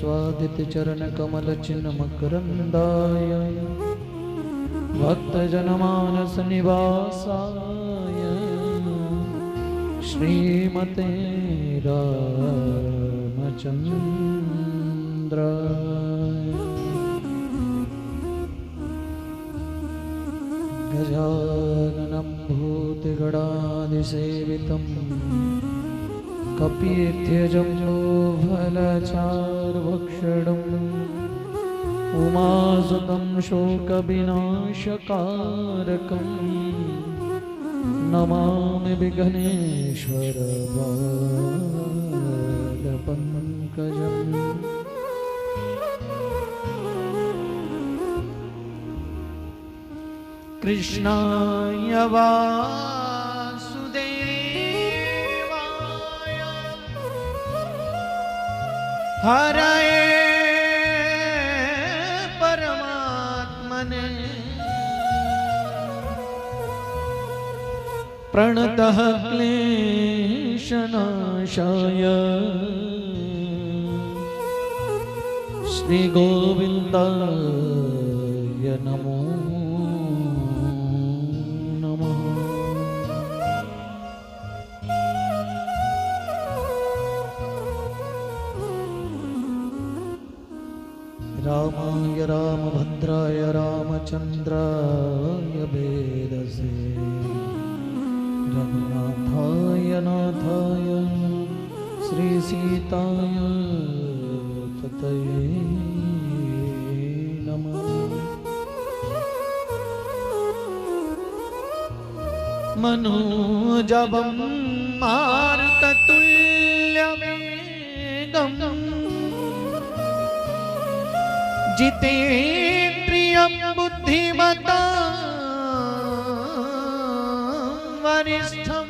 स्वादित चरण कमल चिन्ह मकरंदाय भक्त जनमानस निवासाय श्रीमते रामचंद्राय गजाननं भूतगणादिसेवितं कपीत्यजम्बो फलचार्वक्षणम् उमासुतं शोकविनाशकारकं नमामि विघ्नेश्वर बालपङ्कजम् कृष्णाय वासुदेवाय हरये प्रणतः क्लेशनाशाय श्रीगोविन्दाय नमो नमः। रामाय रामभद्राय रामचन्द्राय वेदसे रघुनाथाय नाथाय श्री सीताय ततये नमः। मनोजवं मारुततुल्यवेगं जितेन्द्रियं बुद्धिमतां वरिष्ठं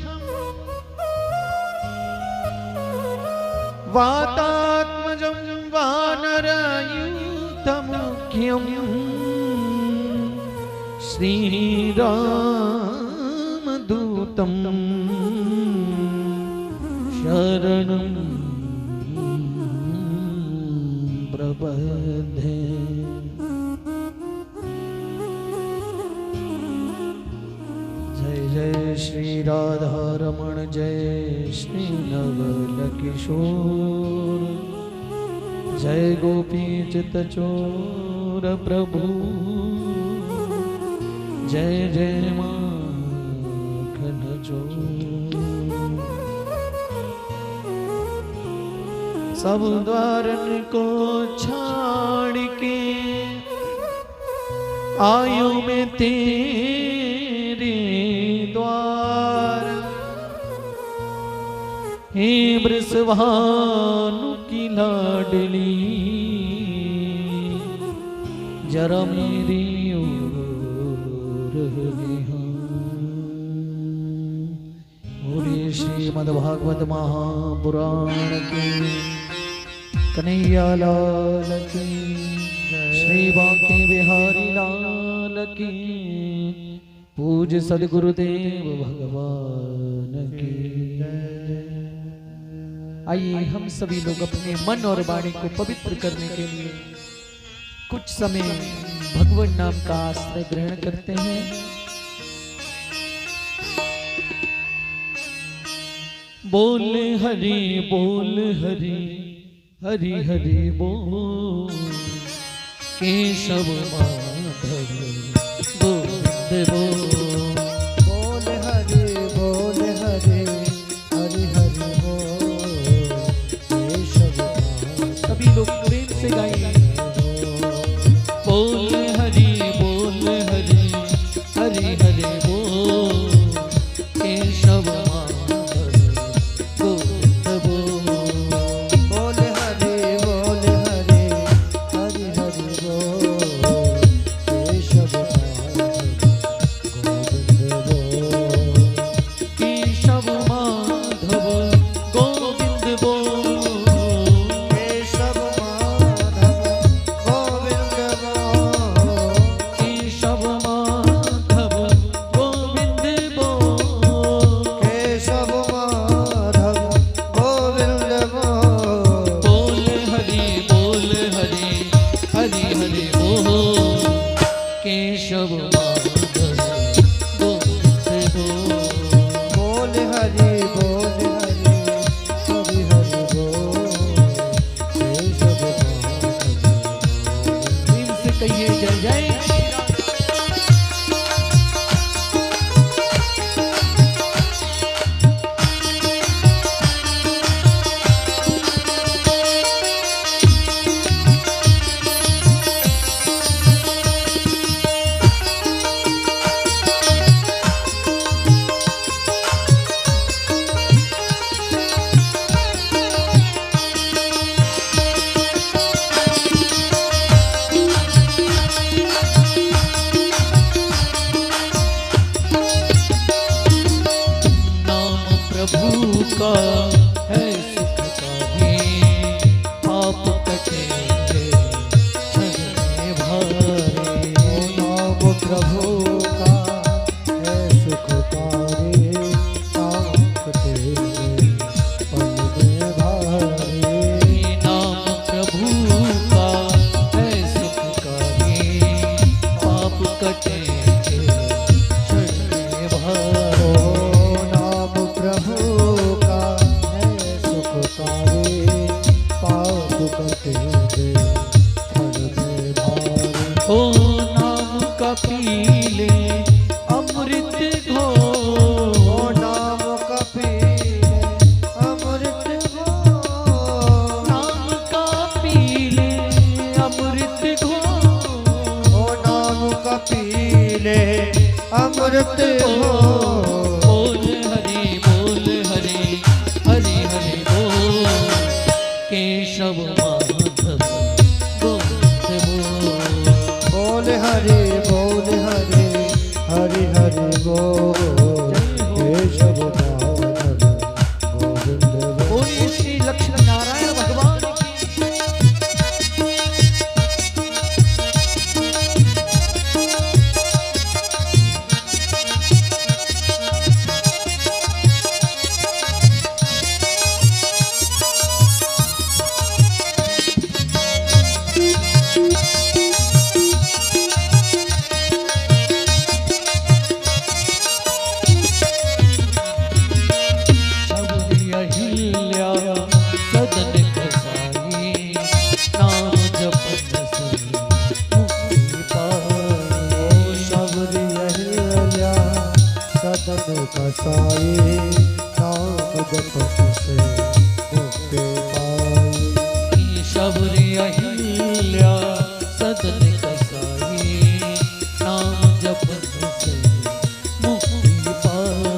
वातात्मजं वानरयूथमुख्यं श्रीरामदूतं शरणं प्रपद्ये। जय श्री राधा रमण जय श्री नवल किशोर जय गोपी चित चोर प्रभु जय जय माखन चोर। सब द्वारन को छाड़ के आयु में तेरे द्वार हे वृषभानु की लाडली जरा मेरी ओर बोलिए श्रीमद्भागवत महापुराण की कन्हैया लाल की श्री बांके बिहारी लाल की पूज्य सद्गुरुदेव भगवान की। आइए हम सभी लोग अपने मन और वाणी को पवित्र करने के लिए कुछ समय भगवान नाम का आश्रय ग्रहण करते हैं। बोल हरि हरि हरि बोल केशव माधव गोविंद बोल हरि हरि हरि बोल केशव माधव। सभी लोग प्रेम से गाइए बोल हरि हरि हरि हरि बोल केशव जय जय है सुखकारी आप कटेंगे क्षण भारी। नाम प्रभु का है सुखकारी आप कटेंगे पल में भारी। नाम प्रभु का है सुखकारी आप कटेंगे क्षण भारी। नाम प्रभु का है सुखकारी पाप कटेंगे क्षण में भारी। ओ नाम का पीले अमृत घो। ओ नाम का पीले अमृत घो। नाम का पीले अमृत घो। ओ नाम का पीले अमृत घो। बोल हरि हरि हरि बोल केशव माधव गोविंद बोल। बोल हरि हरि हरि बोल केशव माधव गोविंद बोल। बोलिए श्री लक्ष्मी नारायण भगवान की। शबरी अहिल्या सदन कसाई नाम जपन से मुक्ति पाई। शबरी अहिल्या सदन कसाई नाम जपत से मुक्ति पाई। शबरी अहिल्या सदन कसाई नाम जपन से मुक्ति पाई।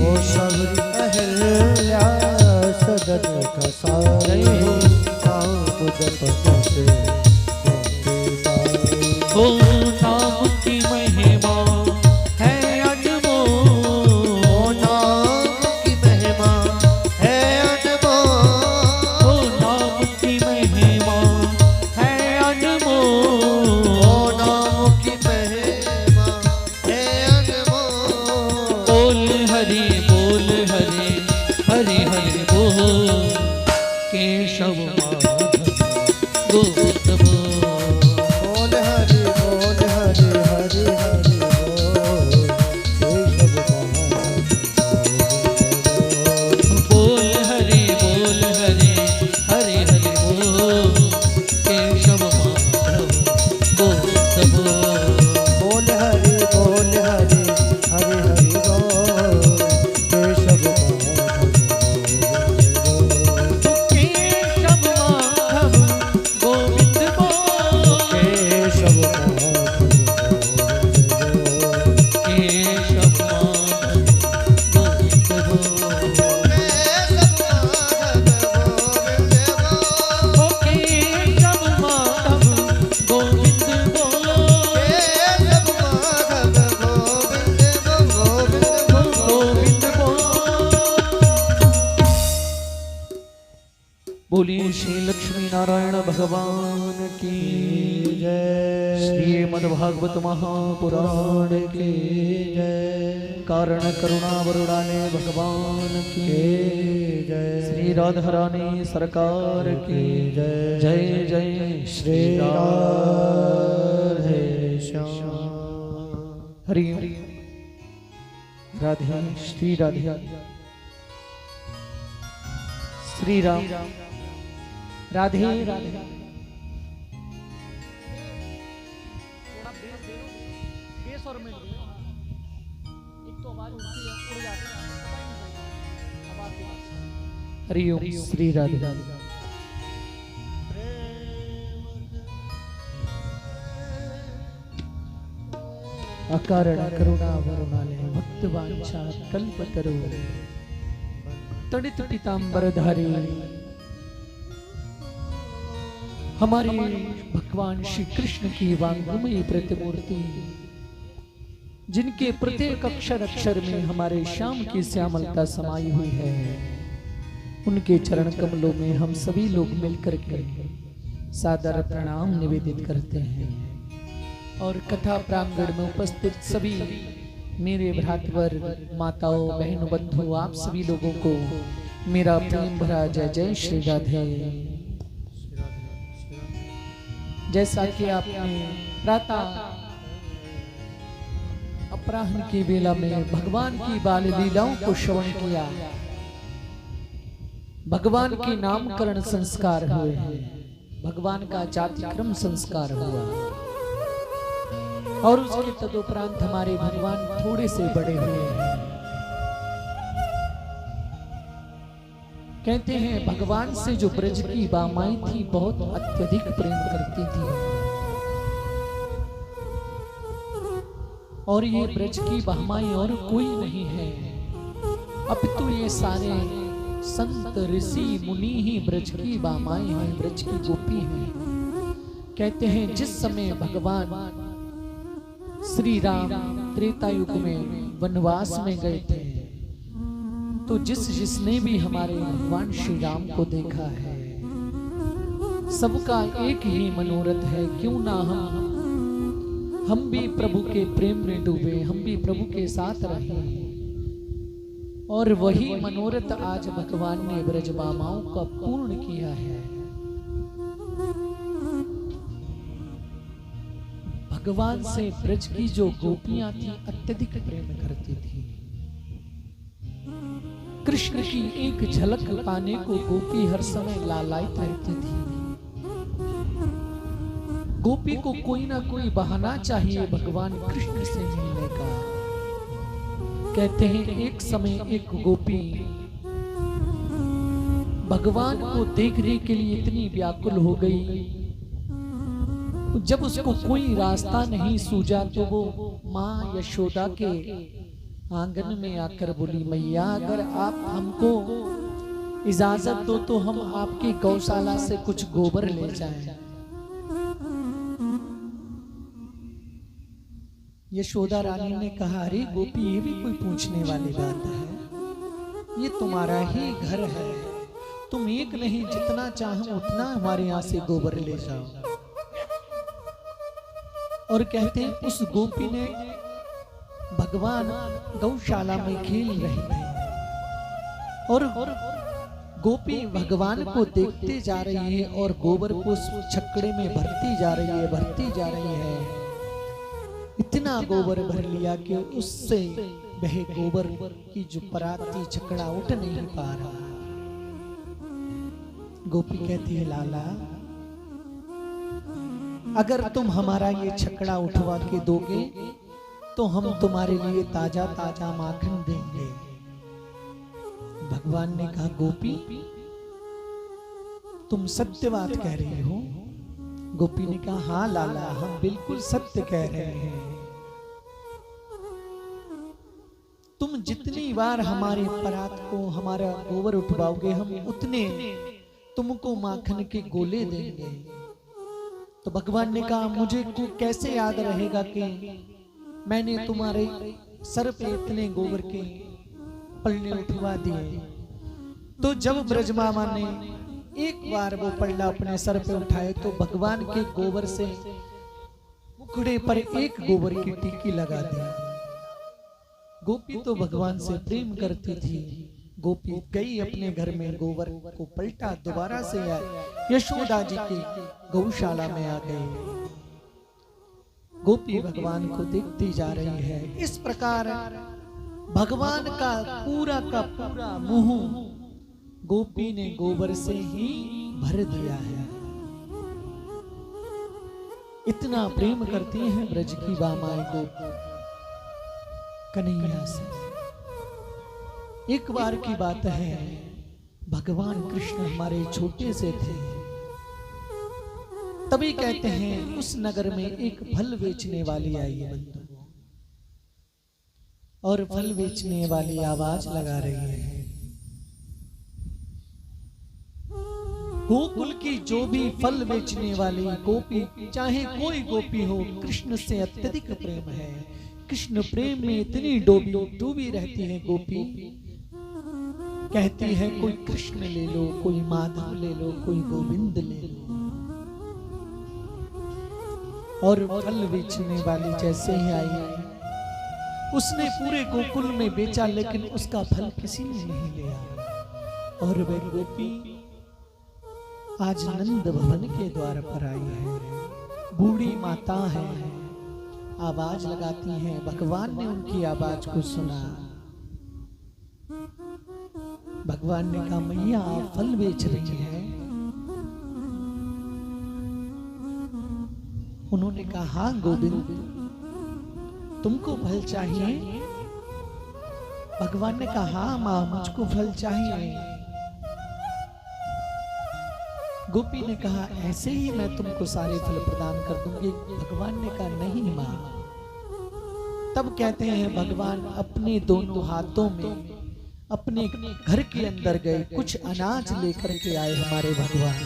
ओ शबरी अहिल्या सदन कसाई नाम जपत से मुक्ति पाई। ओ नाम की महिमा है अनमोल। ओ नाम की महिमा है अनमोल। ओ नाम की महिमा है अनमोल। ओ नाम की महिमा है अनमोल। बोल हरि हरि हरि बोल केशव माधव गोविंद बोल। बोल हरि हरि हरि बोल केशव माधव गोविंद बोल। बोल हरि हरि बोल केशव माधव गोविंद बोल। बोल हरि हरि हरि बोल केशव माधव गोविंद बोल। केशव माधव गोविंद बोल। केशव माधव केशव माधव गोविंद बोल। ओ केशव माधव गोविंद बोल। गोविंद बोल। बोलिए श्री लक्ष्मी नारायण भगवान की जय। श्रीमद्भागवत महापुराण की जय। कारण करुणा वरुणाने भगवान की जय। श्री राधा रानी सरकार की जय। जय जय श्री राधे श्याम। हरि राधे श्री राधे श्री राम राधे राधे। फॉर्मेट में एक तो आवाज उड़ती है, उड़ जाती है, पता ही नहीं चलता आवाज के बाद। हरिओम श्री राधे। अकारण करुणा वरुणालय भक्त वांछा कल्पतरु तड़ित पीतांबर धारी हमारे भगवान श्री कृष्ण की वांगमयी प्रतिमूर्ति, जिनके प्रत्येक अक्षर अक्षर में हमारे श्याम की श्यामलता समाई हुई है, उनके चरण कमलों में हम सभी लोग मिलकर के सादर प्रणाम निवेदित करते हैं। और कथा प्रांगण में उपस्थित सभी मेरे भ्रातृवर, माताओं, बहनों, बंधु, आप सभी लोगों को मेरा प्रेम भरा जय जय श्री राधे। जैसा कि आपने प्रातः अपराह्न की वेला में भगवान की बाल लीलाओं को श्रवण किया, भगवान के नामकरण संस्कार हुए हैं, भगवान का जातिक्रम संस्कार हुआ, और उसके तदुपरांत हमारे भगवान थोड़े से बड़े हुए हैं। कहते हैं भगवान से जो ब्रज की बामाई थी बहुत अत्यधिक प्रेम करती थी, और ये ब्रज की बामाई और कोई नहीं है, अपितु ये सारे संत ऋषि मुनि ही ब्रज की बामाई हैं, ब्रज की गोपी हैं। कहते हैं जिस समय भगवान श्री राम त्रेता युग में वनवास में गए थे, तो जिसने भी हमारे भगवान श्री राम को देखा है, सबका एक ही मनोरथ है, क्यों ना हम भी प्रभु के प्रेम में डूबे, हम भी प्रभु के साथ रहे। और वही मनोरथ आज भगवान ने ब्रजबामाओं का पूर्ण किया है। भगवान से ब्रज की जो गोपियां थी अत्यधिक प्रेम करती थी। कृष्ण की एक झलक पाने को गोपी हर समय लालायित रहती थी। गोपी को कोई ना कोई बहाना चाहिए भगवान कृष्ण से मिलने का। कहते हैं एक समय एक गोपी भगवान को देखने के लिए इतनी व्याकुल हो गई, जब उसको कोई रास्ता नहीं सूझा तो वो माँ यशोदा के आंगन में आकर बोली, मैया अगर आप हमको इजाजत दो तो हम आपकी गौशाला से कुछ गोबर ले जाएं। यशोदा रानी ने कहा, अरे गोपी ये भी कोई पूछने वाली बात है, ये तुम्हारा ही घर है, तुम एक नहीं जितना चाहो उतना हमारे यहाँ से गोबर ले जाओ। और कहते हैं उस गोपी ने भगवान गौशाला में खेल रहे थे, और गोपी भगवान को देखते जा रही है और गोबर को छकड़े में भरती जा रही है, भरती जा रही है। इतना गोबर भर लिया कि उससे वह गोबर की जो पराती छकड़ा उठ नहीं पा रहा। गोपी कहती है, लाला अगर तुम हमारा ये छकड़ा उठवा के दोगे तो हम तुम्हारे लिए ताजा ताजा माखन देंगे। भगवान ने कहा, गोपी तुम सत्य बात कह रही हो? गोपी ने कहा, हाँ लाला हम बिल्कुल सत्य कह रहे हैं। तुम जितनी बार हमारे परात को हमारा गोबर उठवाओगे हम उतने तुमको माखन के गोले देंगे। तो भगवान ने कहा, मुझे को कैसे याद रहेगा कि मैंने तुम्हारे सर पे इतने गोबर के पल्ले उठवा दिए। तो जब ब्रजमामा ने एक बार वो पल्ला अपने सर पे उठाए तो भगवान के गोबर से मुखड़े पर एक गोबर की टिक्की लगा दी। गोपी तो भगवान से प्रेम करती थी। गोपी गई अपने घर में, गोबर को पलटा, दोबारा से यशोदा जी की गौशाला में आ गई। गोपी भगवान को देखती जा रही है। इस प्रकार भगवान का पूरा मुंह गोपी ने गोबर से ही भर दिया है। इतना प्रेम करती हैं ब्रज की बामाएं गोपी। कन्हैया से। एक बार की बात है, भगवान कृष्ण हमारे छोटे से थे, तभी कहते हैं उस नगर में एक फल बेचने वाली आई है बंधु, और फल बेचने वाली आवाज लगा रही है, गोकुल की जो भी फल बेचने वाली गोपी, चाहे कोई गोपी हो, कृष्ण से अत्यधिक प्रेम है। कृष्ण प्रेम में इतनी डूबी रहती है गोपी, कहती है कोई कृष्ण ले लो, कोई माधव ले लो, कोई गोविंद ले लो। और फल बेचने वाली जैसे ही आई, उसने पूरे गोकुल में बेचा, लेकिन उसका फल किसी ने नहीं लिया। और वह गोपी आज नंद भवन के द्वार पर आई है, बूढ़ी माता है, आवाज लगाती है। भगवान ने उनकी आवाज को सुना। भगवान ने कहा, मैया आप फल बेच रही हैं? उन्होंने कहा, हाँ गोविंद, तुमको फल चाहिए? भगवान ने कहा, हाँ मां, मुझको फल चाहिए। गोपी ने कहा, ऐसे ही मैं तुमको सारे फल प्रदान कर दूंगी। भगवान ने कहा, नहीं मां। तब कहते हैं भगवान अपने दोनों हाथों में अपने घर के अंदर गए, कुछ अनाज लेकर के आए हमारे भगवान।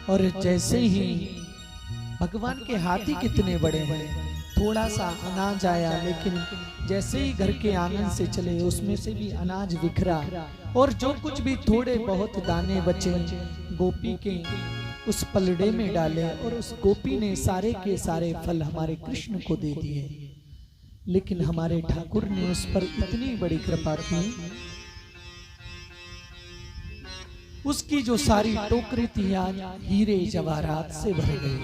और जैसे ही भगवान के हाथ ही कितने बड़े हैं, थोड़ा सा अनाज आया, लेकिन जैसे ही घर के आंगन से चले, उसमें से भी अनाज बिखरा, और जो कुछ भी थोड़े बहुत दाने बचे, गोपी के उस पलड़े में डाले, और उस गोपी ने सारे के सारे फल हमारे कृष्ण को दे दिए। लेकिन हमारे ठाकुर ने उस पर इतनी बड़ी कृपा की, उसकी जो सारी टोकरी थी आज हीरे जवाहरात से भर गई।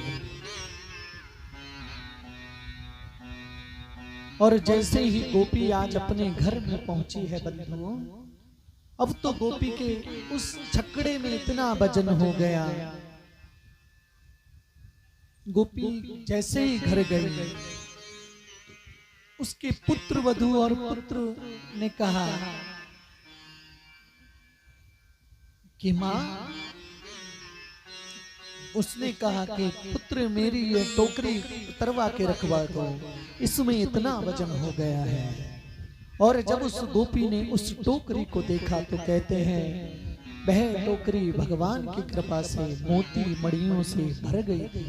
और जैसे ही गोपी आज अपने घर में पहुंची है बंधुओं, अब तो गोपी के उस छकड़े में इतना वजन हो गया। गोपी जैसे ही घर गई, उसके पुत्र वधू और पुत्र ने कहा कि मां, उसने कहा कि पुत्र मेरी ये टोकरी उतरवा के रखवा दो, इसमें इतना वजन हो गया है। और जब उस गोपी ने उस टोकरी को देखा तो कहते हैं वह टोकरी भगवान की कृपा से मोती मणियों से भर गई थी।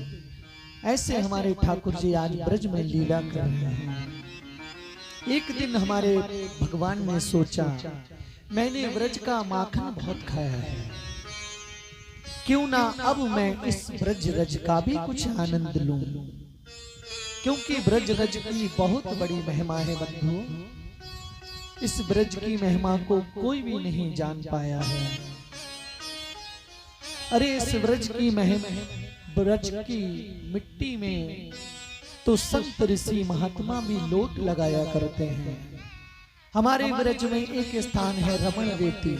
ऐसे हमारे ठाकुर जी आज ब्रज में लीला कर रहे हैं। एक दिन हमारे भगवान ने सोचा, मैंने ब्रज का माखन बहुत खाया है, क्यों ना अब मैं इस ब्रज रज का भी कुछ आनंद लूं, क्योंकि ब्रज रज की बहुत बड़ी महिमा है बंधु। इस ब्रज की महिमा को कोई भी नहीं जान पाया है। अरे इस ब्रज की महिमा, ब्रज की मिट्टी में तो संत ऋषि महात्मा भी लोट लगाया करते हैं। हमारे ब्रज में एक स्थान है रमण रेती।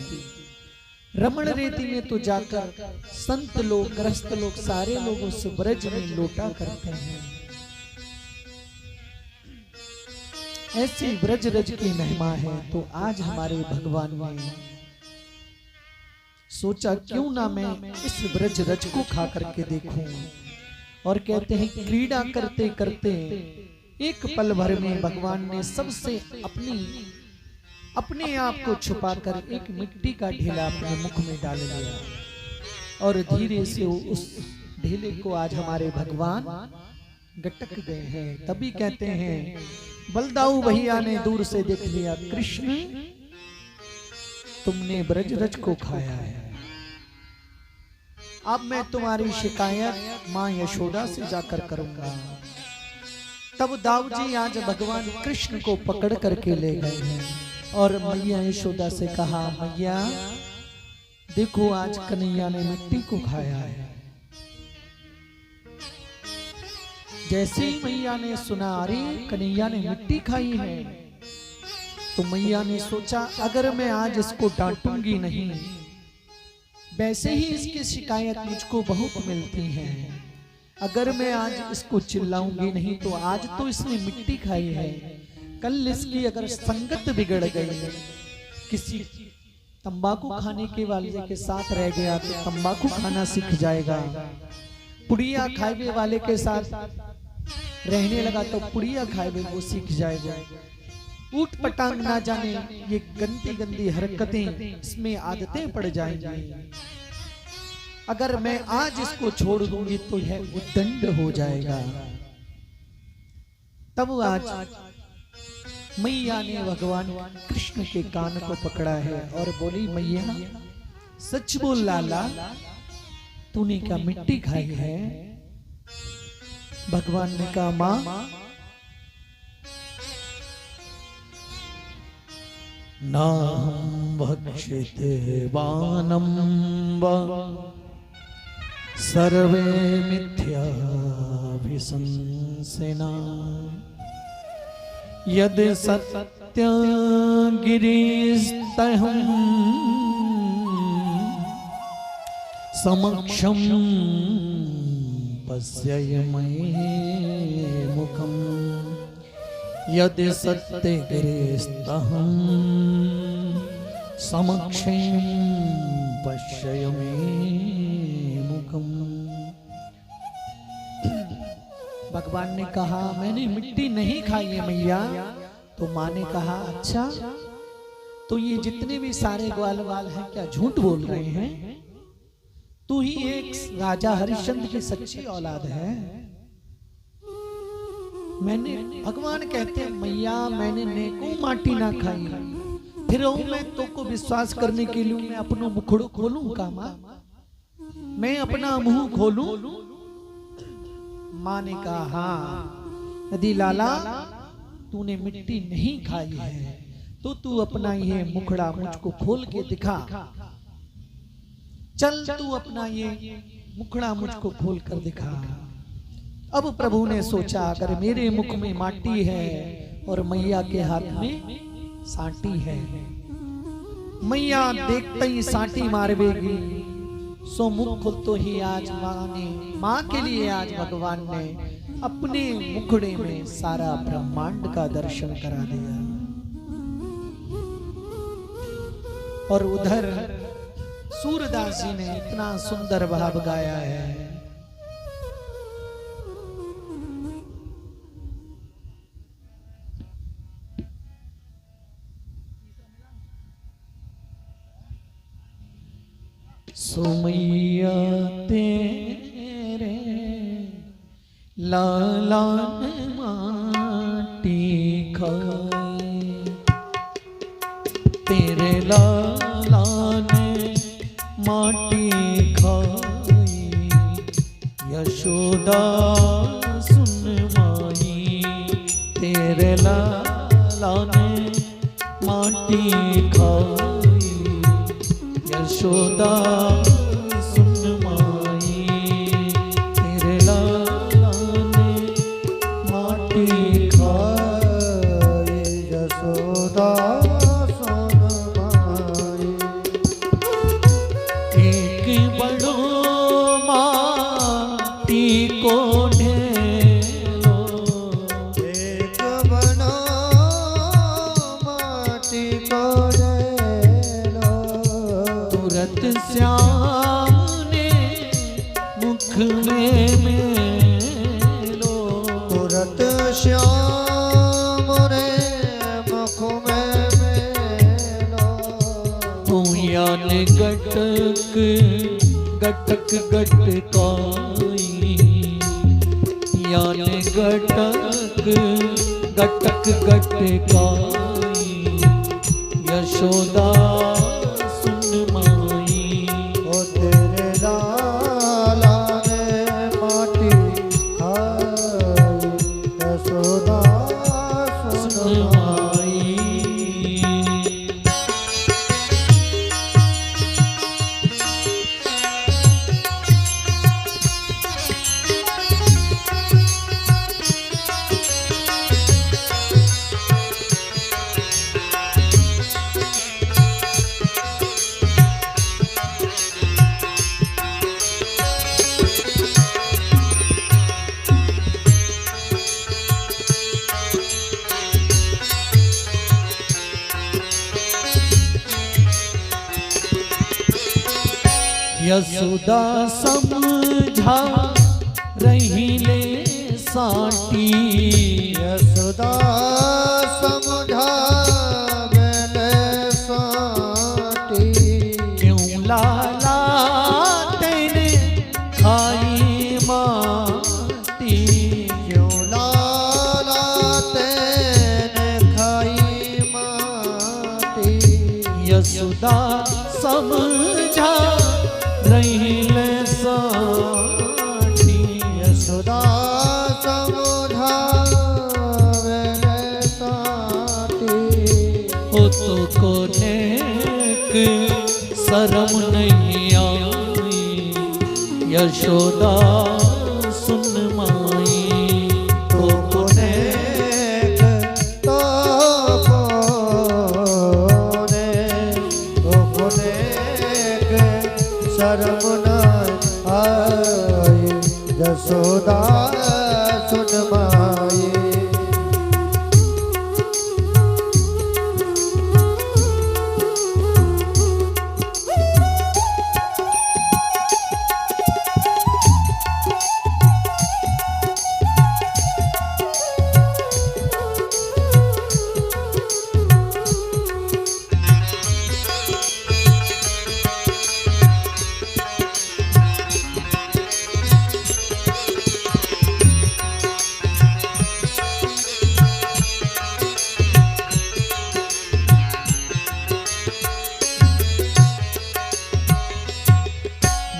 रमण रेती में तो जाकर संत लोग, ग्रस्त लोग, सारे लोग उस ब्रज में लोटा करते हैं। ऐसी ब्रज रज की महिमा है। तो आज हमारे भगवान ने सोचा क्यों ना मैं इस ब्रज रज को खा करके देखूं। और कहते हैं क्रीड़ा करते करते एक पल भर में भगवान ने सबसे अपने आप को छुपाकर एक मिट्टी का ढेला अपने मुख में डाल लिया और धीरे से उस ढेले को आज हमारे भगवान गटक गए हैं। तभी कहते हैं बलदाऊ भैया ने दूर से देख लिया, कृष्ण तुमने ब्रज रज को खाया है, अब मैं तुम्हारी शिकायत मां यशोदा से जाकर करूंगा। तब दाऊ जी आज भगवान कृष्ण को पकड़ करके ले गए हैं और मैया यशोदा से कहा, मैया देखो आज कन्हैया ने मिट्टी को खाया है। जैसे ही मैया ने सुना अरे कन्हैया ने मिट्टी खाई है, तो मैया ने सोचा अगर मैं आज इसको डांटूंगी नहीं, वैसे ही इसकी शिकायत मुझको बहुत मिलती है, अगर मैं आज इसको चिल्लाऊंगी नहीं तो आज तो इसने मिट्टी खाई है, कल इसकी अगर संगत बिगड़ गई, किसी तंबाकू खाने के वाले के साथ रह गया तो तंबाकू खाना सीख जाएगा। पुड़िया खाए वाले के साथ रहने लगा तो पुड़िया खाए वो सीख जाएगा। ऊट पटांग ना जाने ये गंदी गंदी हरकतें, इसमें आदतें पड़ जाएंगी। अगर मैं आज इसको छोड़ दूंगी तो यह उद्दंड हो जाएगा। तब आज मैया ने भगवान कृष्ण के कान को पकड़ा है और बोली, मैया सच बोल लाला, तूने क्या मिट्टी खाई है? भगवान ने कहा, मां नाहं भक्षिते वानं वा सर्वे मिथ्या विशंसिना यद सत्य गिरिस्तहं समक्षं पश्य मये मुखं यद सत्य गिरिस्तहं समक्षं पश्य मे मुखं। भगवान ने कहा, मैंने मिट्टी नहीं खाई है मैया। तो माँ ने कहा, अच्छा तो ये जितने भी सारे ग्वाल वाल हैं क्या झूठ बोल रहे हैं? तू ही एक राजा हरिश्चंद्र की सच्ची औलाद है। मैंने, भगवान कहते हैं, मैया मैंने नेको माटी ना खाई, फिर मैं तो को विश्वास करने के लिए मैं अपना मुखड़ो खोलूं का? माँ मैं अपना मुंह खोलूं? माँ ने कहा, हाँ यदि लाला तूने मिट्टी नहीं खाई है तो तू अपना ये मुखड़ा मुझको खोल के दिखा। चल तू अपना ये मुखड़ा मुझको खोल कर दिखा। अब प्रभु ने सोचा, अगर मेरे मुख में माटी है और मैया के हाथ में सांटी है, मैया देखते ही सांटी मारवेगी, सो मुख खुल तो ही आज माँ के लिए आज भगवान ने अपने मुखड़े में सारा ब्रह्मांड का दर्शन करा दिया। और उधर सूरदास जी ने इतना सुंदर भाव गाया है। सुमैया तेरे लाला ने माटी खाई, तेरे लाला ने माटी खाई, यशोदा सुन माई, तेरे लाला ने माटी खाई, यशोदा सुन माई, तेरे लाला ने माटी खाई, यशोदा सुन माई। एक बड़ो माटी को ढेलो, एक बड़ो माटी को श्याम ने मुख में मेलो, तुरत श्याम रे मुख में मेलो, पुयान गटक गटक गटकाई, यान गटक गटक गटकाई, यशोदा यशोदा समझा रही ले साटी, यशोदा समझा बेले साटी, क्यों लाला तेने खाई माटी, क्यों लाला तेने खाई माटी, यशोदा समझा रही ले साटी, यशोदा समझा बेले साटी, हो तो कोनेक शर्म नहीं आई, यशोदा सुन माई, तो कोनेक तो कोनेक शर्म न आई, यशोदा सुन माई।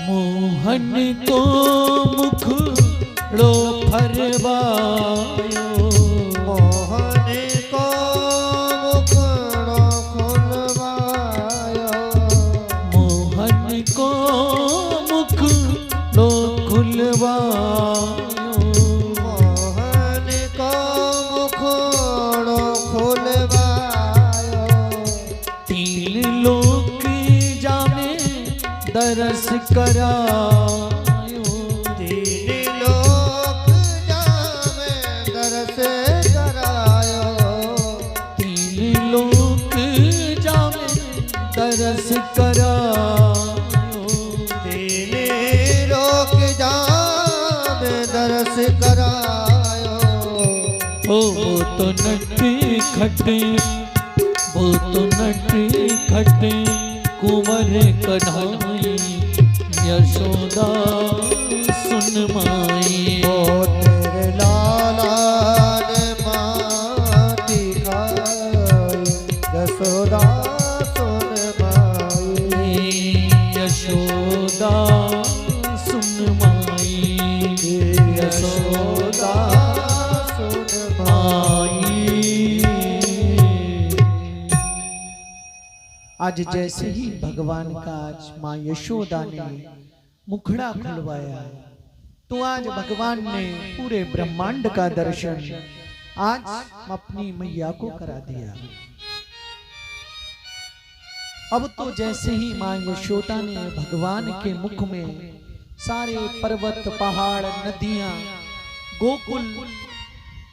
मोहन को मुखड़ो फरवायो, मोहन को मुखड़ो खुलवायो, मोहन को मुखड़ो खुलवायो, मोहन को मुखड़ो खुलवायो, तीन लोक जाने दरस करायो, तीन लोक जामे दरस करायो, तीन लोक जाने दरस करायो, तीन लोक जामे दरस करायो, वो तो नट खट, वो तो नट खट कुंवर कन्हई, यशोदा सुन माई, ओ तेरे लाला ने माटी खाई, यशोदा सुन माई, यशोदा सुन माई, यशोदा सुन माई। आज जैसे ही भगवान का आज माँ यशोदा ने मुखड़ा खुलवाया, तो आज भगवान ने पूरे ब्रह्मांड का दर्शन आज अपनी मैया को करा दिया। अब तो जैसे ही माँ यशोदा ने भगवान के मुख में सारे पर्वत, पहाड़, नदियां, गोकुल,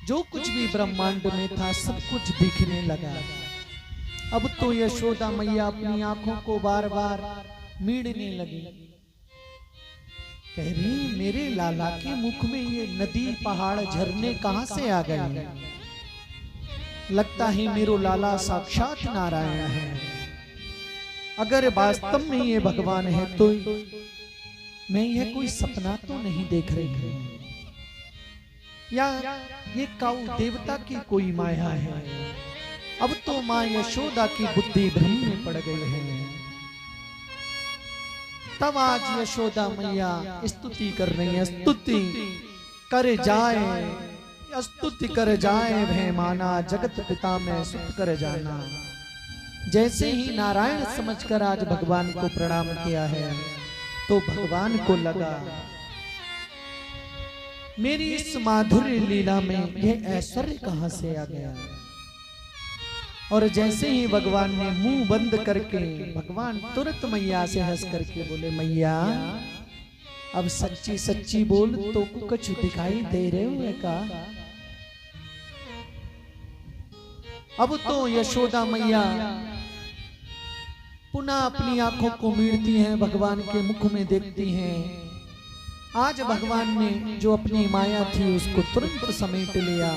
जो कुछ भी ब्रह्मांड में था सब कुछ दिखने लगा। अब तो यशोदा मैया अपनी आंखों को बार बार मीड़ने लगी, कह रही मेरे लाला के मुख में ये नदी, पहाड़, झरने कहां से आ गए? लगता है मेरो लाला साक्षात नारायण है। अगर वास्तव में ये भगवान है तो मैं यह कोई सपना तो नहीं देख रही हूं, या ये काऊ देवता की कोई माया है। अब तो माँ यशोदा की बुद्धि भ्रम में पड़ गई है। तब आज यशोदा मैया स्तुति कर रही है, स्तुति कर जाए, स्तुति कर जाए भय माना, जगत पिता में सुत कर जाना। जैसे ही नारायण समझकर आज भगवान को प्रणाम किया है, तो भगवान को लगा मेरी इस माधुर्य लीला में यह ऐश्वर्य कहां से आ गया। और जैसे ही भगवान ने मुंह बंद करके, भगवान तुरंत मैया से हंस करके बोले, मैया अब सच्ची सच्ची बोल, तो कुछ दिखाई दे रहे हो का? अब तो यशोदा मैया पुनः अपनी आंखों को मीड़ती हैं, भगवान के मुख में देखती हैं। आज भगवान ने जो अपनी माया थी उसको तुरंत समेट लिया।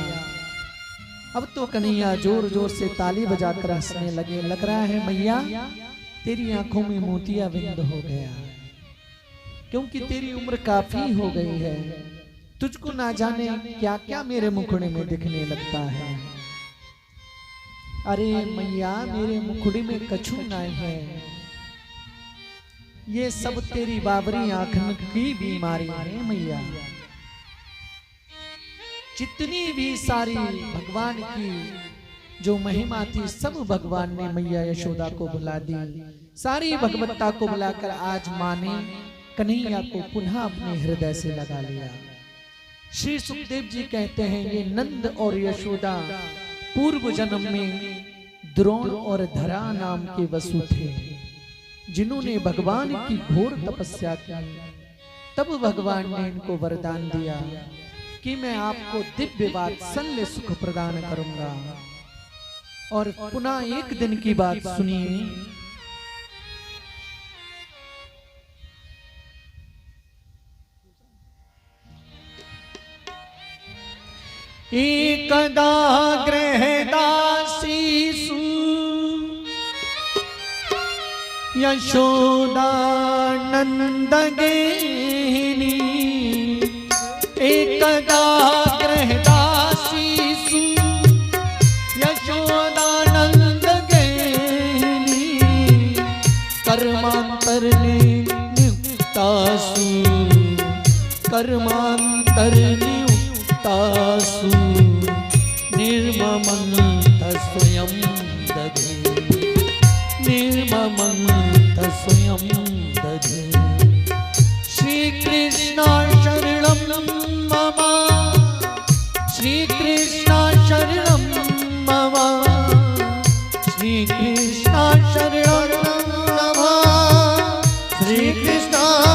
अब तो कन्हैया जोर जोर से ताली बजाकर हंसने लगे। लग रहा है मैया तेरी आंखों में मोतिया बिंद हो गया, क्योंकि तेरी उम्र काफी हो गई है। तुझको ना जाने क्या क्या मेरे मुखड़े में दिखने लगता है। अरे मैया मेरे मुखड़े में कछु नहीं है, ये सब तेरी बाबरी आंखन की बीमारी है मैया। जितनी भी सारी भगवान की जो महिमा थी सब भगवान ने मैया यशोदा को बुला दी। सारी भगवत्ता को बुलाकर आज मां ने कन्हैया को पुनः अपने हृदय से लगा लिया। श्री सुखदेव जी कहते हैं ये नंद और यशोदा पूर्व जन्म में द्रोण और धरा नाम के वसु थे, जिन्होंने भगवान की घोर तपस्या की। तब भगवान ने इनको वरदान दिया कि मैं आपको दिव्य वात्सल्य सुख प्रदान करूंगा। और पुनः एक दिन की बात सुनिए। एकदा गृहदासीसु यशोदा नंदगेनी। एकदा गृहदासीसु यशोदा नंदगेनी। कर्मांतर नियुक्तासु कर्मांतर नियुक्तासु निर्ममन्त स्वयं दधे निर्ममन्त स्वयं दधे। श्री कृष्ण शरणं मम श्री कृष्ण शरणं मम श्री कृष्ण शरणं मम श्री कृष्ण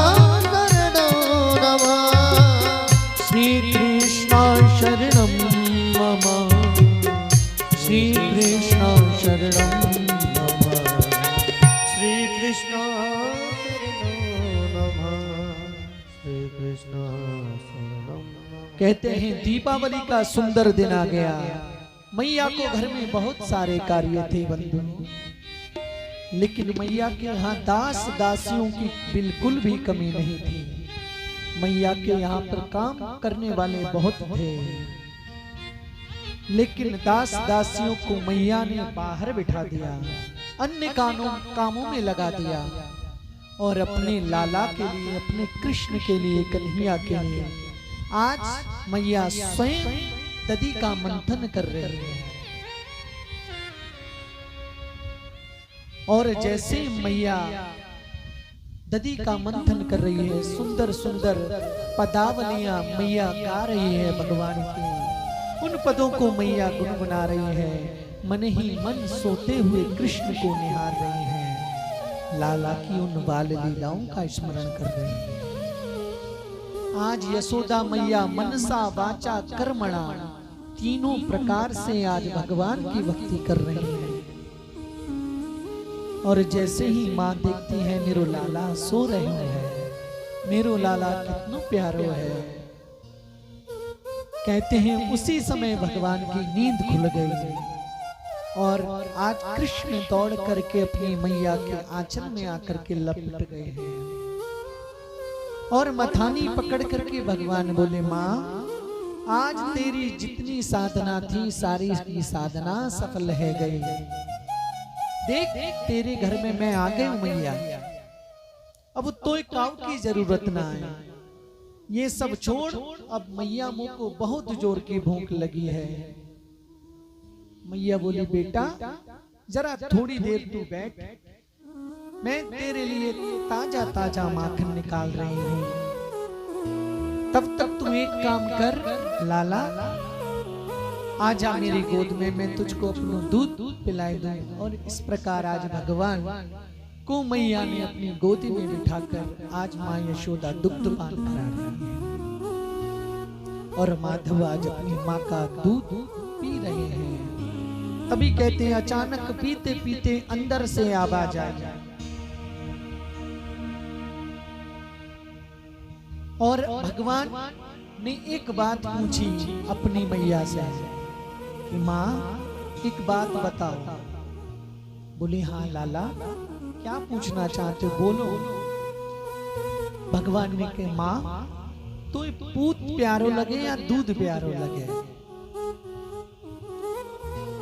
शरणं मम श्री कृष्ण शरणं मम श्री कृष्ण शरणं मम श्री कृष्ण शरणं नमः श्री कृष्ण शरणं नमः। कहते हैं दीपावली का सुंदर दिन आ गया। मैया को घर में बहुत सारे कार्य थे बंधु, लेकिन मैया के यहाँ दास दासियों की बिल्कुल भी कमी नहीं थी। मैया के यहाँ पर काम करने वाले बहुत थे, लेकिन दास दासियों को मैया ने बाहर बिठा दिया, अन्य कामों में लगा दिया और अपने लाला के लिए, अपने कृष्ण के लिए, कन्हैया के लिए आज मैया स्वयं दधी का मंथन कर रही है। और जैसे मैया दधी का मंथन कर रही है, सुंदर सुंदर पदावलियां मैया गा रही है भगवान की। उन पदों को मैया गुनगुना रही है, मन ही मन सोते हुए कृष्ण को निहार रही है, लाला की उन बाल लीलाओं का स्मरण कर रही है। आज यशोदा मैया मनसा वाचा कर्मणा तीनों प्रकार से आज भगवान की भक्ति कर रही है। और जैसे ही माँ देखती है मेरो लाला सो रहे हैं, मेरो लाला कितना प्यारो है, कहते हैं उसी समय भगवान की नींद खुल गई और आज कृष्ण दौड़ करके अपनी मैया के आंचल में आकर के लपट गए हैं और मथानी पकड़ करके भगवान बोले माँ आज तेरी जितनी साधना थी सारी की साधना सफल है गई। देख तेरे घर में मैं आ गई हूं मैया, अब तो काव की जरूरत ना है, ये सब छोड़, अब मैया मुझ को बहुत जोर की भूख लगी है। मैया बोली बेटा जरा थोड़ी देर तू बैठ, मैं तेरे लिए ताजा ताजा माखन निकाल रही हूं, तब तक तू एक काम कर लाला आजा मेरी गोद में, मैं तुझको अपना दूध पिलाई दूं। और इस प्रकार आज भगवान को मैया ने अपनी गोदी में बिठाकर आज माँ यशोदा दुग्ध पान करा रही है और माधव आज अपनी माँ का दूध पी रहे हैं। तभी कहते हैं अचानक पीते पीते अंदर से आवाज आई, और भगवान ने एक बात पूछी अपनी मैया से कि माँ एक बात बताओ। बोली हाँ लाला, क्या पूछना चाहते हो, बोलो। भगवान ने कहा माँ तो पूत प्यारो लगे या दूध प्यारो लगे।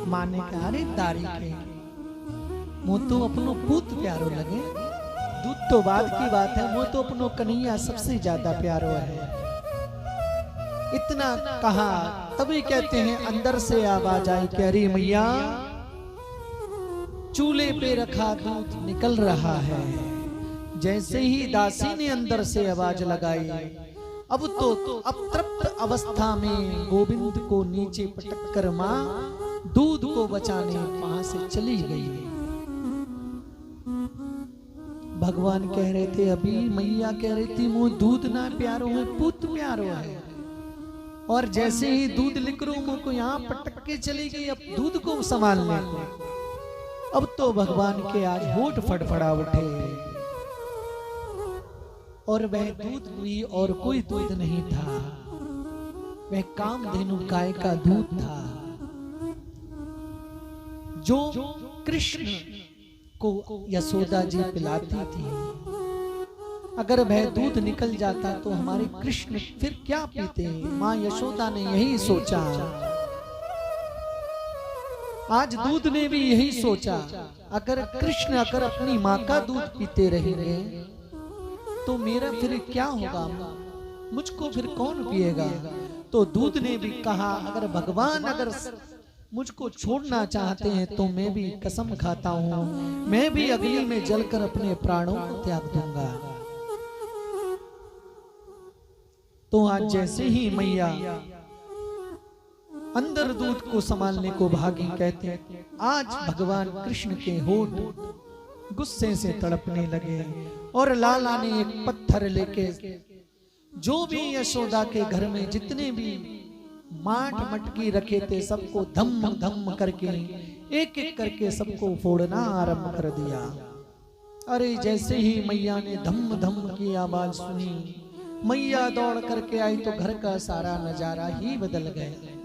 माँ ने कहा अरे दारी के मुँह तो अपनो पूत प्यारो लगे, दूध तो बाद की बात है, मुँह तो अपनो कन्हैया सबसे ज्यादा प्यारो है। इतना कहा तभी कहते हैं अंदर से आवाज आई कह रही मैया चूल्हे पे रखा दूध निकल रहा है। जैसे ही दासी ने अंदर से आवाज लगाई, अब तो अतृप्त अवस्था में गोविंद को नीचे पटक कर मां दूध को बचाने वहां से चली गई। भगवान कह रहे थे अभी मैया कह रही थी मुँह दूध ना प्यारो है पुत प्यारो है, और जैसे ही दूध लिकरो मुँह को यहाँ पटक के चली गई अब दूध को संभालने को। अब तो भगवान के आज होठ फड़फड़ा उठे और वह दूध भी और कोई दूध नहीं था, वह कामधेनु गाय का दूध था जो कृष्ण को यशोदा जी पिलाती थी। अगर वह दूध निकल जाता तो हमारे कृष्ण फिर क्या पीते। माँ यशोदा ने यही सोचा, आज दूध ने भी यही सोचा, अगर कृष्ण अगर अपनी माँ का दूध पीते रहेंगे तो मेरा फिर क्या होगा, मुझको फिर कौन पिएगा। तो दूध ने भी कहा अगर भगवान अगर मुझको छोड़ना चाहते हैं तो मैं भी कसम खाता हूं, मैं भी अग्नि में जलकर अपने प्राणों को त्याग दूंगा। तो आज जैसे ही मैया अंदर दूध को संभालने को भागी, कहते हैं आज भगवान कृष्ण के होठ गुस्से से तड़पने लगे और लाला ने एक पत्थर लेके जो भी यशोदा के घर में जितने भी माठ मटकी रखे थे सबको धम धम करके एक एक करके सबको फोड़ना आरंभ कर दिया। अरे जैसे ही मैया ने धम धम की आवाज सुनी, मैया दौड़ करके आई तो घर का सारा नजारा ही बदल गया।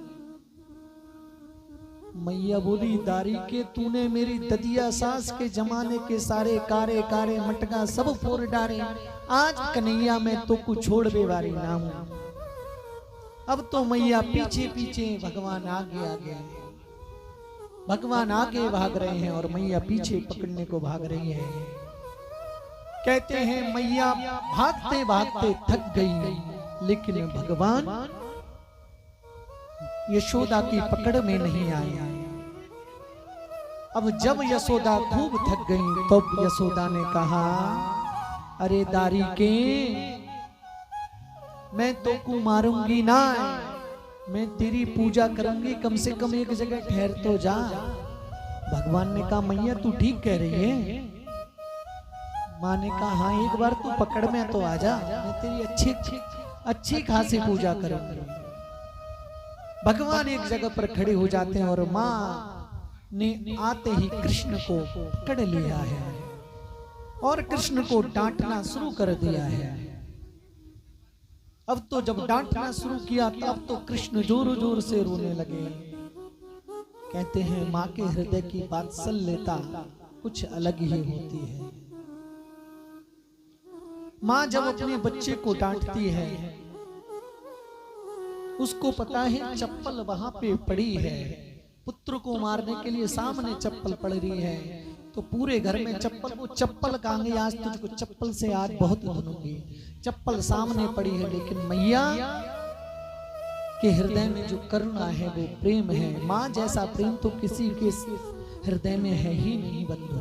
मैया बोली दारी के तूने मेरी ददिया सास के जमाने के सारे कारे कारे मटका सब फोड़ डाले, आज कन्हैया में तो कुछ छोड़ बेवारी ना हूं। अब तो मैया पीछे पीछे, भगवान आगे आगे, भगवान आगे भाग रहे हैं और मैया पीछे पकड़ने को भाग रही है। कहते हैं मैया भागते भागते थक गई, लेकिन भगवान यशोदा की पकड़ में नहीं आया। अब जब यशोदा खूब थक गई तब तो यशोदा ने कहा अरे दारी के मैं तो को मारूंगी ना, मैं तेरी पूजा करूंगी, कम से कम एक जगह ठहर तो जा। भगवान ने कहा मैया तू ठीक कह रही है। माँ ने कहा हाँ एक बार तू पकड़ में तो आ जा, मैं तेरी अच्छी खासी पूजा करूंगी। भगवान एक जगह पर खड़े हो जाते हैं और माँ ने आते ही कृष्ण को पकड़ लिया है और कृष्ण को डांटना शुरू कर दिया है। अब तो जब डांटना शुरू किया तब तो कृष्ण जोर जोर से रोने लगे। कहते हैं माँ के हृदय की वात्सल्यता कुछ अलग ही होती है। माँ जब अपने बच्चे को डांटती है, उसको पता है चप्पल वहां पे पड़ी है, पुत्र को मारने के लिए सामने चप्पल पड़ रही है, तो पूरे घर में चप्पल, वो चप्पल कहांगे आज तुझको चप्पल से आज बहुत धुनूंगी। चप्पल सामने पड़ी है, लेकिन मैया के हृदय में जो करुणा है वो प्रेम है। माँ जैसा प्रेम तो किसी के हृदय में है ही नहीं बंधु।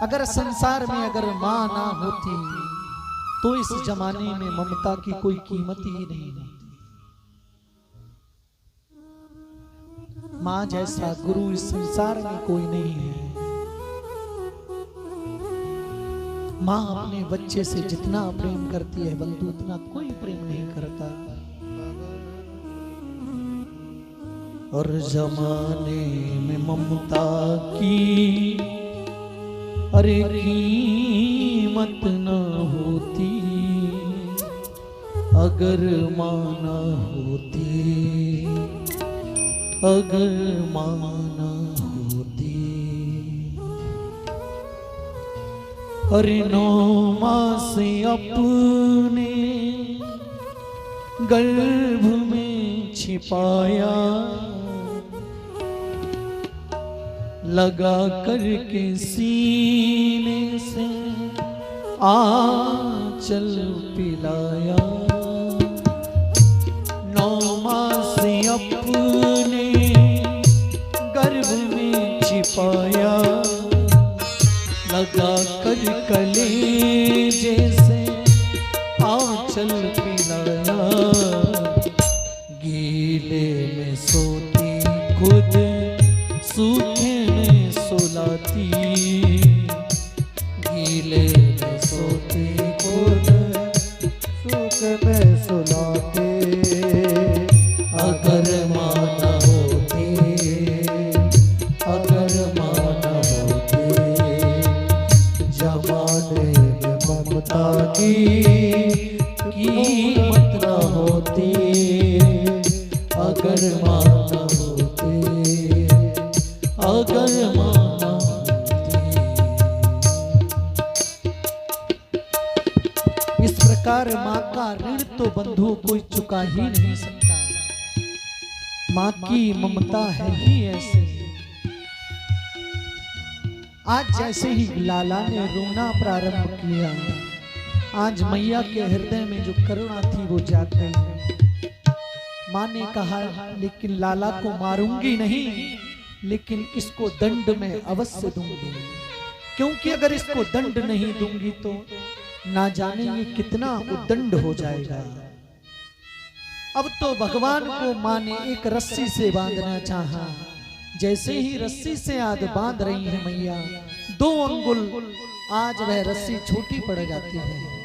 अगर संसार में अगर माँ ना होती तो इस जमाने में ममता की कोई कीमत ही नहीं होती। माँ जैसा गुरु इस संसार में कोई नहीं है। माँ अपने बच्चे से जितना प्रेम करती है बंधु उतना कोई प्रेम नहीं करता। और जमाने में ममता की अरे कीमत कीमत न होती अगर माना होती, अगर माना होती। अरे 9 मास अपने गर्भ में छिपाया, लगा करके सीने से आंचल पिलाया। 9 मास अपने गर्भ में छिपाया, लगा कर कलेजे से आंचल पिलाया। गीले में सोती खुद सूखे में सुलाती, गीले में सोती खुद सूखे में सुलाते। अगर माना होती, अगर माना होती, जमाने में ममता की कीमत न होती। अगर माना होती, अगर माना होती। इस प्रकार माँ का ऋण तो बंधु कोई चुका ही नहीं सकता। माँ की ममता है ही ऐसी। आज जैसे ही लाला ने रोना प्रारंभ किया, आज मैया के हृदय में जो करुणा थी वो जाग गई। माँ ने कहा, लेकिन लाला को मारूंगी नहीं, लेकिन इसको दंड में अवश्य दूंगी, क्योंकि अगर इसको दंड नहीं दूंगी तो ना जाने ये कितना उद्दंड हो जाएगा। अब तो भगवान को माँ ने एक रस्सी से बांधना चाहा। जैसे ही रस्सी से आज बांध रही है मैया, 2 अंगुल आज वह रस्सी छोटी पड़ जाती है।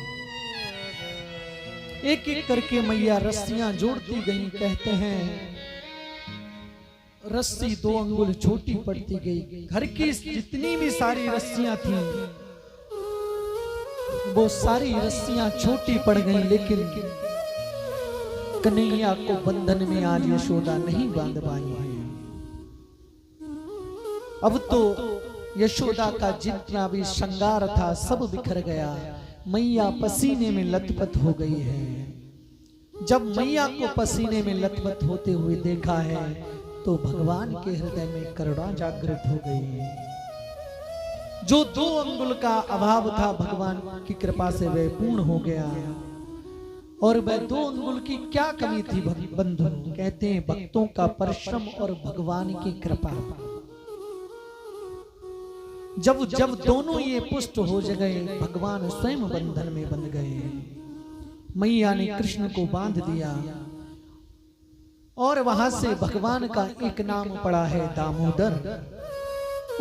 एक एक करके मैया रस्सियां जोड़ती गई। कहते हैं रस्सी 2 अंगुल छोटी पड़ती गई। घर की जितनी भी सारी रस्सियां थी वो सारी रस्सियां छोटी पड़ गई, लेकिन कन्हैया को बंधन में आज यशोदा नहीं बांध पाई है। अब तो यशोदा का जितना भी श्रृंगार था सब बिखर गया। मैया पसीने में लथपथ हो गई है। जब मैया को पसीने में लथपथ होते हुए देखा है तो भगवान के हृदय में करुणा जागृत हो गई है। जो 2 अंगुल का अभाव था भगवान की कृपा से वह पूर्ण हो गया। और वह 2 अंगुल की क्या कमी थी बंधु? कहते हैं भक्तों का परिश्रम और भगवान की कृपा। जब जब दोनों ये पुष्ट हो गए, भगवान स्वयं बंधन में बंध गए। मैया ने कृष्ण को बांध दिया और वहां से भगवान का एक नाम पड़ा है दामोदर।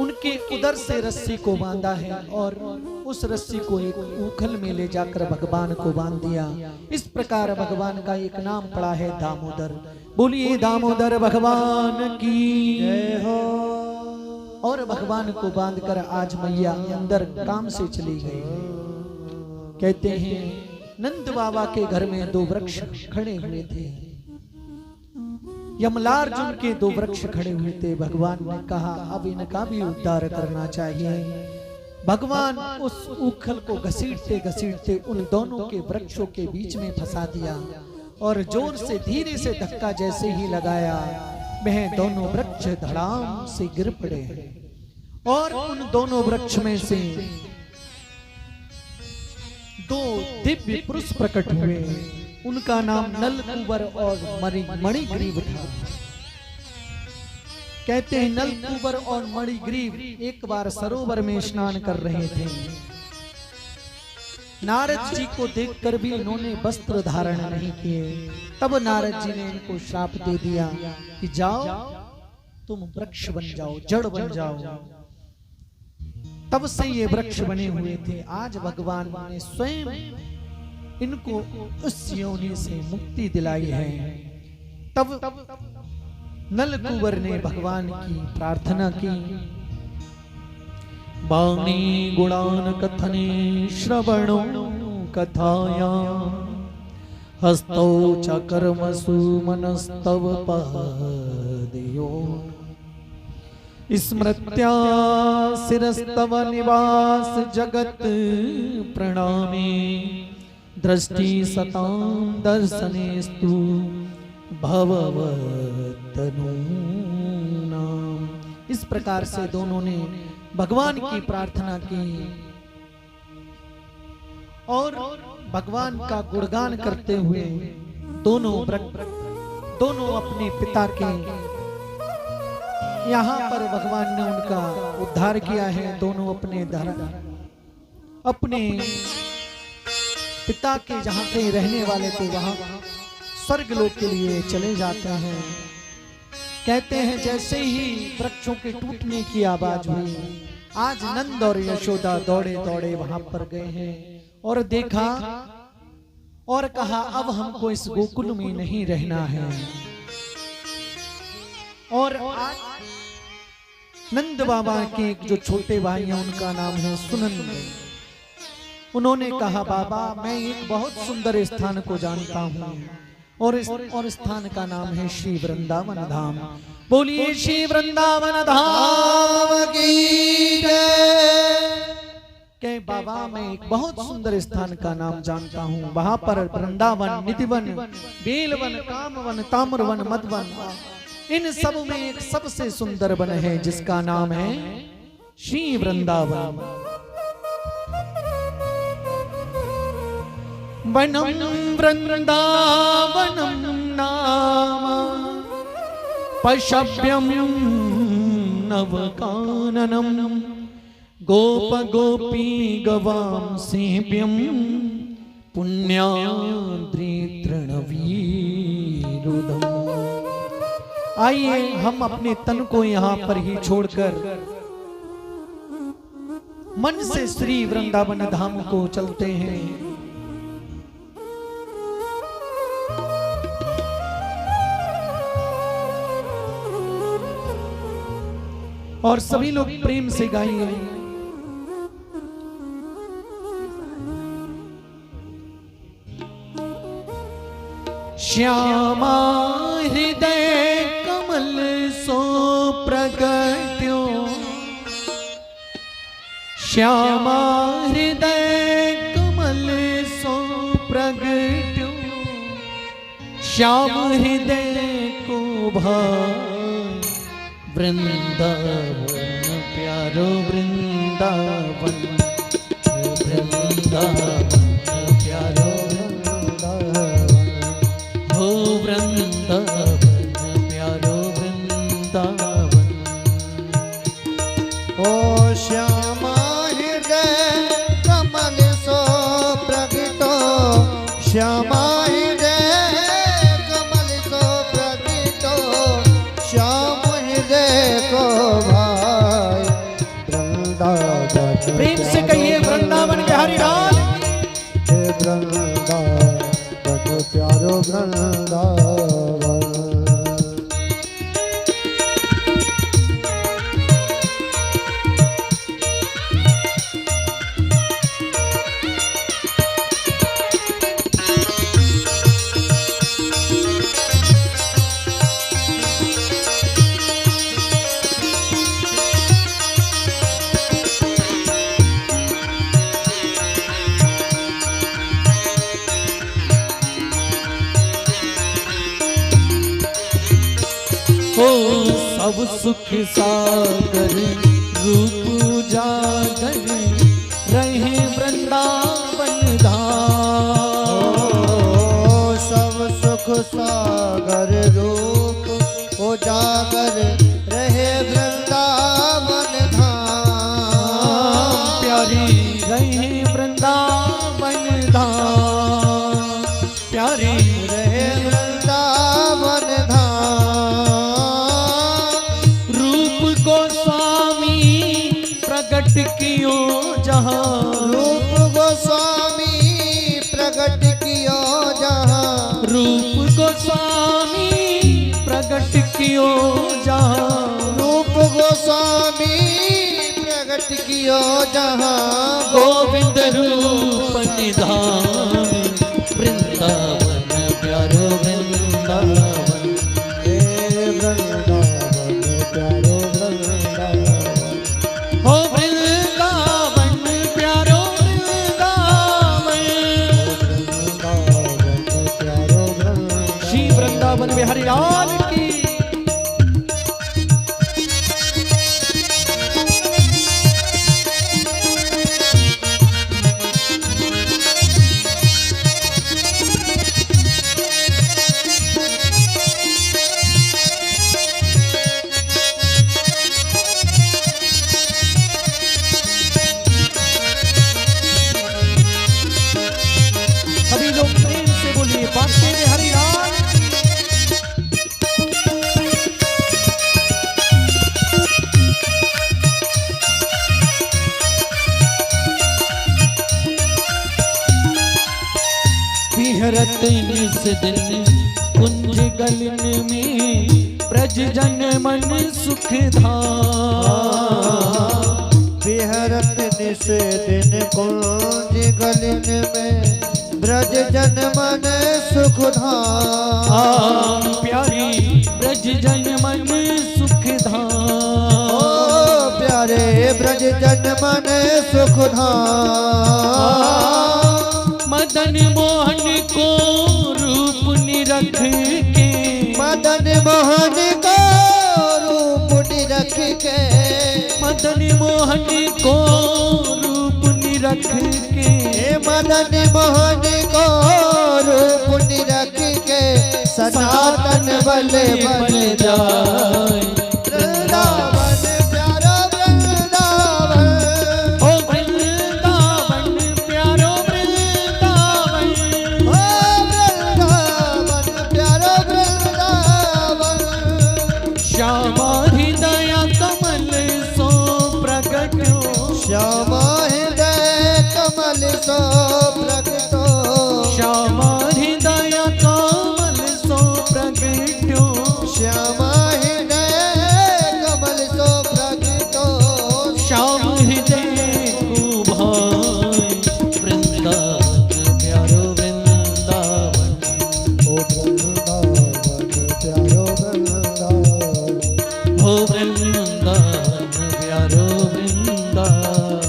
उनके उदर से रस्सी को बांधा है और उस रस्सी को एक उखल में ले जाकर भगवान को बांध दिया। इस प्रकार भगवान का एक नाम पड़ा है दामोदर। बोलिए दामोदर भगवान की जय हो। और भगवान को बांधकर आज मैया अंदर काम से चली गई। कहते हैं नंद बाबा के घर में 2 वृक्ष खड़े हुए थे। यमलार्जुन के 2 वृक्ष खड़े हुए थे। भगवान ने कहा अब इनका भी उद्धार करना चाहिए। भगवान उस उखल को घसीटते घसीटते उन दोनों के वृक्षों के बीच में फंसा दिया और जोर से धीरे से धक्का जैसे ही लगाया, वह दोनों वृक्ष धड़ाम से गिर पड़े और उन दोनों वृक्ष में से 2 दिव्य पुरुष प्रकट हुए। उनका नाम नलकूबर और मणिग्रीव था। कहते हैं नलकूबर और मणिग्रीव एक बार सरोवर में स्नान कर रहे थे। नारद जी को देखकर भी इन्होंने वस्त्र धारण नहीं किए। तब नारद जी ने इनको श्राप दे दिया कि जाओ तुम वृक्ष बन जाओ, जड़ बन जाओ। तब से ये वृक्ष बने हुए थे। आज भगवान ने स्वयं इनको उस योनि से मुक्ति दिलाई है। तब नलकूबर ने भगवान की प्रार्थना की वाणी गुणान कथने श्रवणो कथाया हस्तौ च कर्मसु मनस्तव पादयो स्मृत्या शिरस्तव निवास जगत प्रणामे दृष्टि सतां दर्शनेस्तु भववतनूनाम्। इस प्रकार से दोनों ने भगवान की प्रार्थना की और भगवान का गुणगान करते हुए दोनों अपने पिता के यहाँ पर भगवान ने उनका उद्धार किया है। दोनों अपने पिता के जहाँ कहीं रहने वाले थे वहां स्वर्ग लोक के लिए चले जाते हैं। कहते हैं जैसे ही वृक्षों के टूटने की आवाज हुई, आज नंद और यशोदा दौड़े दौड़े वहां पर गए हैं और देखा और कहा अब हमको इस गोकुल में नहीं रहना है। और नंद बाबा के जो छोटे भाई हैं उनका नाम है सुनंद। उन्होंने कहा बाबा मैं एक बहुत सुंदर स्थान को जानता हूँ और स्थान का नाम है श्री वृंदावन धाम। बोलिए श्री वृंदावन धाम की जय। कहे बाबा मैं एक बहुत सुंदर स्थान का नाम जानता हूँ, वहां पर वृंदावन, निधिवन, बेलवन, कामवन, ताम्रवन, मधवन, इन सब में एक सबसे सुंदर वन है जिसका नाम है श्री वृंदावन। वनम वृंदावनम नाम पशव्यम नवकाननम गोप गोपी गवाम सेव्यम पुण्याद्रि तृणवीरुदम। आइए हम अपने तन को यहाँ पर ही छोड़कर मन से श्री वृंदावन धाम को चलते हैं। और सभी लोग प्रेम से गाएंगे। श्यामा हृदय कमल सो प्रगट्यो, श्यामा हृदय कमल सो प्रगट्यो, श्याम हृदय को भाई वृंदावन प्यारो वृंदावन, वृंदावन प्यारो वृंदावन, हो वृंदावन प्यारो वृंदावन। ओ श्यामा हृदय कमल सो प्रगटो, श्यामा हृदय कमल सो प्रगटो, श्याम को भाई वृंदावन। प्रेम से कहिए वृंदावन बिहारी लाल। वृंदावन प्यारो वृंदावन। सब सुख सागर रूप जागर रहे वृंदावन धाम। सब सुख सागर रूप उजागर रहे वृंदावन धाम। प्यारी रहे वृंदावन धाम, प्यारी रहे वृंदावन प्रगट कियो जहाँ, रूप गोस्वामी प्रगट कियो जहाँ, रूप गोस्वामी प्रगट कियो जहाँ, रूप गोस्वामी प्रगट प्रकट कियो जहाँ गोविंद रूप निधान वृंदावन प्यारो वृंदावन हे वृंदावन प्यारो वृंदावन हो वृंदावन प्यारो वृंदावन वृंदावन प्यारो वृंदावन श्री वृंदावन बिहारी लाल की। सभी लोग प्रेम से बोलिए बांके बिहारी लाल। विहरत निस दिन कुंज गलन में ब्रज जन मन सुख धाम विहरत निस दिन कुंज गलिन में ब्रज जन मन सुख धाम प्यारी ब्रज जन मन सुख धाम ओ प्यारे ब्रज जन मन सुख धाम मदन मोहन को रूप निरख के मदन मोहन को रूप निरख के मदन मोहन को रूप निरख के हे मदन मोहन को रूप निरख के सनातन बल बन जाए वृंदावन प्यारा वृंदावन ओ वृंदावन प्यारो वृंदावन ओ वृंदावन प्यारा वृंदावन श्यामा हृदय कमल सो प्रगट्यो श्यामा हृदय कमल सो प्रगटो श्यामा हृदय कमल सो प्रगट्यो श्यामा हृदय कमल सो प्रगटो श्याम हृदय को भाई वृंदावन प्यारो वृंदावन ओ वृंदावन प्यारो वृंदावन हो वृंदावन प्यारो वृंदावन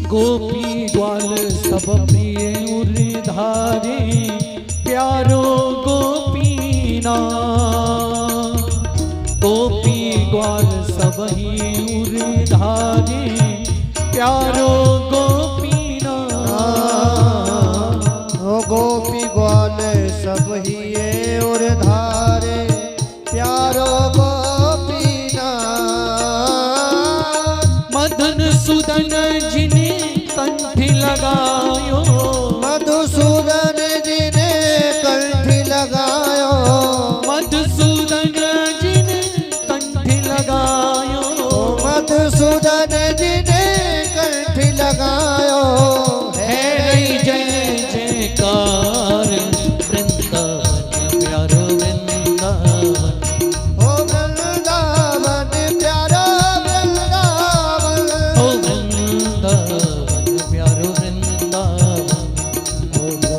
गोपी ग्वाल सब प्रिय उर्धारे प्यारो गोपीना गोपी ग्वाल सब ही उर्धारे प्यारो गोपीना ओ गोपी ग्वाल सब ही ये और धारे प्यारो गोपीना मदन सुदन जिने कंठ लगायो मधुसूदन जी ने कंठ लगायो मधुसूदन जिने कंठ लगायो मधुसूदन जी ने कंठ लगायो है रही जय जयकार वृंदावन प्यारो वृंदावन ओ वृंदावन प्यारो वृंदावन ओ वृंदावन प्यारो वृंदावन ओ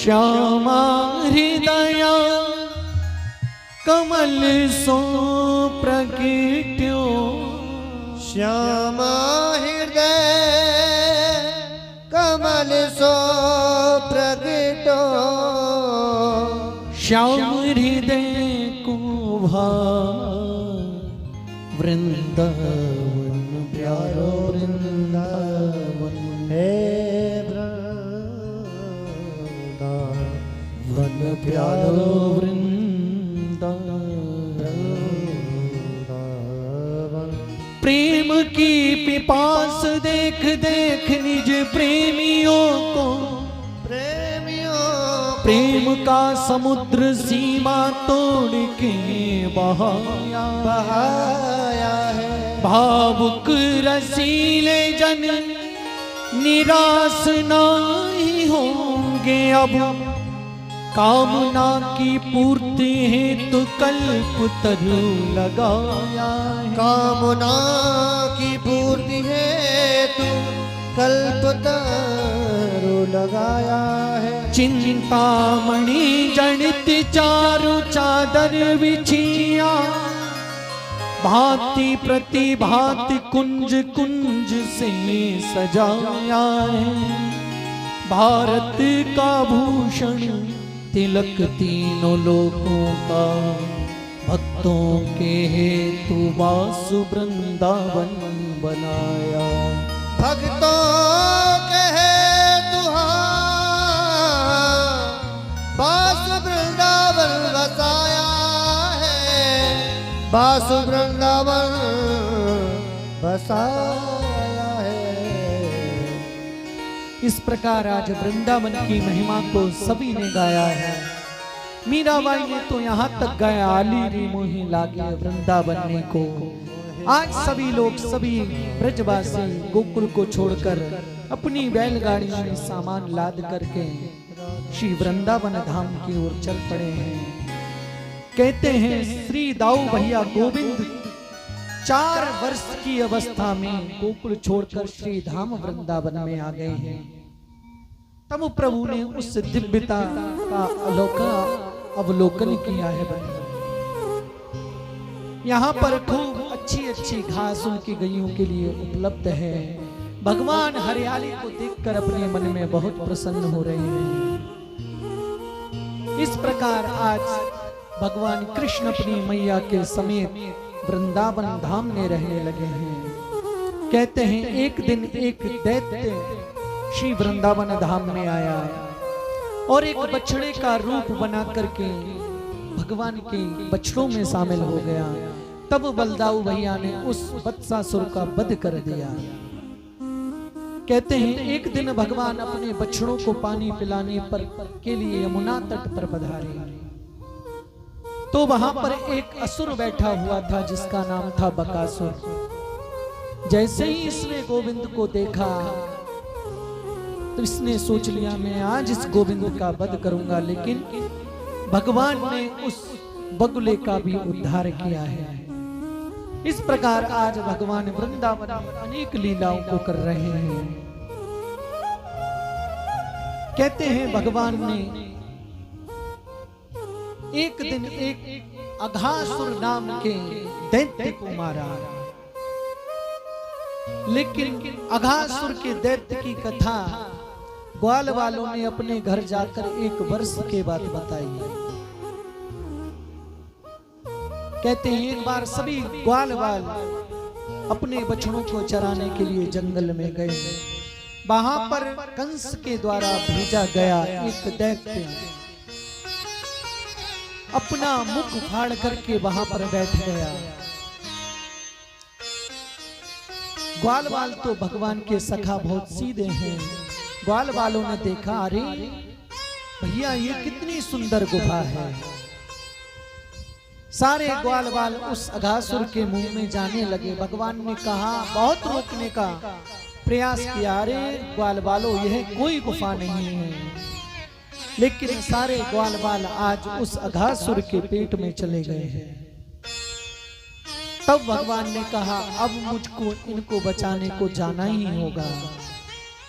श्यामा हृदय कमल सो प्रगट्यो श्यामा हृदय कमल सो प्रगटो श्याम हृदय को वृंदावन प्यारो वृंदावन हे वृंदावन प्यारो वृंदावन प्रेम की पिपास देख देख निज प्रेमियों को प्रेम का समुद्र सीमा तोड़ के बहाया है भावुक रसीले जन निराश नहीं होंगे अब कामना की पूर्ति हेतु कल्प तरु लगाया है कामना की पूर्ति हेतु कल्पतरु लगाया है चिंतामणि जनित चारु चादर बिछिया भांति प्रतिभांति कुंज कुंज से सजाया है भारत का भूषण तिलक तीनों लोकों का भक्तों के हेतु वासु वृंदावन बनाया भक्तों के हेतु वास वृंदावन बसाया है वास वृंदावन बसाया है। इस प्रकार आज वृंदावन की महिमा को सभी ने गाया है। मीराबाई ने तो यहाँ तक गाया आली रे मोही लागे वृंदावन को। आज सभी लोग सभी ब्रजवासी गोकुल को छोड़कर अपनी बैलगाड़ियों में सामान लाद करके श्री वृंदावन धाम की ओर चल पड़े हैं। कहते हैं श्री दाऊ भैया गोविंद 4 वर्ष की अवस्था में गोकुल छोड़कर श्री धाम वृंदावन में आ गए हैं। तब प्रभु ने उस दिव्यता का अवलोकन किया है। यहाँ पर खूब अच्छी अच्छी घास उनकी गैयों के लिए उपलब्ध है। भगवान हरियाली को देखकर अपने मन में बहुत प्रसन्न हो रहे हैं। इस प्रकार आज भगवान कृष्ण अपनी मैया के समेत वृंदावन धाम में रहने लगे हैं। कहते हैं एक दिन एक दैत्य श्री वृंदावन धाम में आया और एक बछड़े का रूप बना करके भगवान के बछड़ों में शामिल हो गया। तब बलदाऊ भैया ने उस वत्सासुर का वध कर दिया। कहते हैं एक दिन भगवान अपने बछड़ों को पानी पिलाने के लिए यमुना तट पर पधारे तो वहां पर एक असुर बैठा हुआ था जिसका नाम था बकासुर। जैसे ही इसने गोविंद को देखा तो इसने सोच लिया मैं आज इस गोविंद का वध करूंगा, लेकिन भगवान ने उस बगुले का भी उद्धार किया है। इस प्रकार आज भगवान वृंदावन में अनेक लीलाओं को कर रहे हैं। कहते हैं भगवान ने एक दिन एक अघासुर नाम के दैत्य को मारा, लेकिन अघासुर के दैत्य की कथा ग्वाल वालों ने अपने घर जाकर 1 वर्ष के बाद बताई। कहते हैं एक बार सभी ग्वाल वाल अपने बछड़ों को चराने के लिए जंगल में गए। वहां पर कंस के द्वारा भेजा गया एक दैत्य अपना मुख फाड़ करके वहां पर बैठ गया। ग्वाल वाल तो भगवान के सखा बहुत सीधे हैं। ग्वाल वालों ने देखा अरे भैया ये कितनी सुंदर गुफा है। सारे ग्वाल वाल उस अघासुर के मुंह में जाने लगे। भगवान ने कहा बहुत रोकने का प्रयास किया, अरे ग्वाल वालों यह कोई गुफा नहीं है, लेकिन सारे ग्वाल वाल आज उस अघासुर के पेट में चले गए हैं। तब भगवान ने कहा अब मुझको इनको बचाने को जाना ही होगा,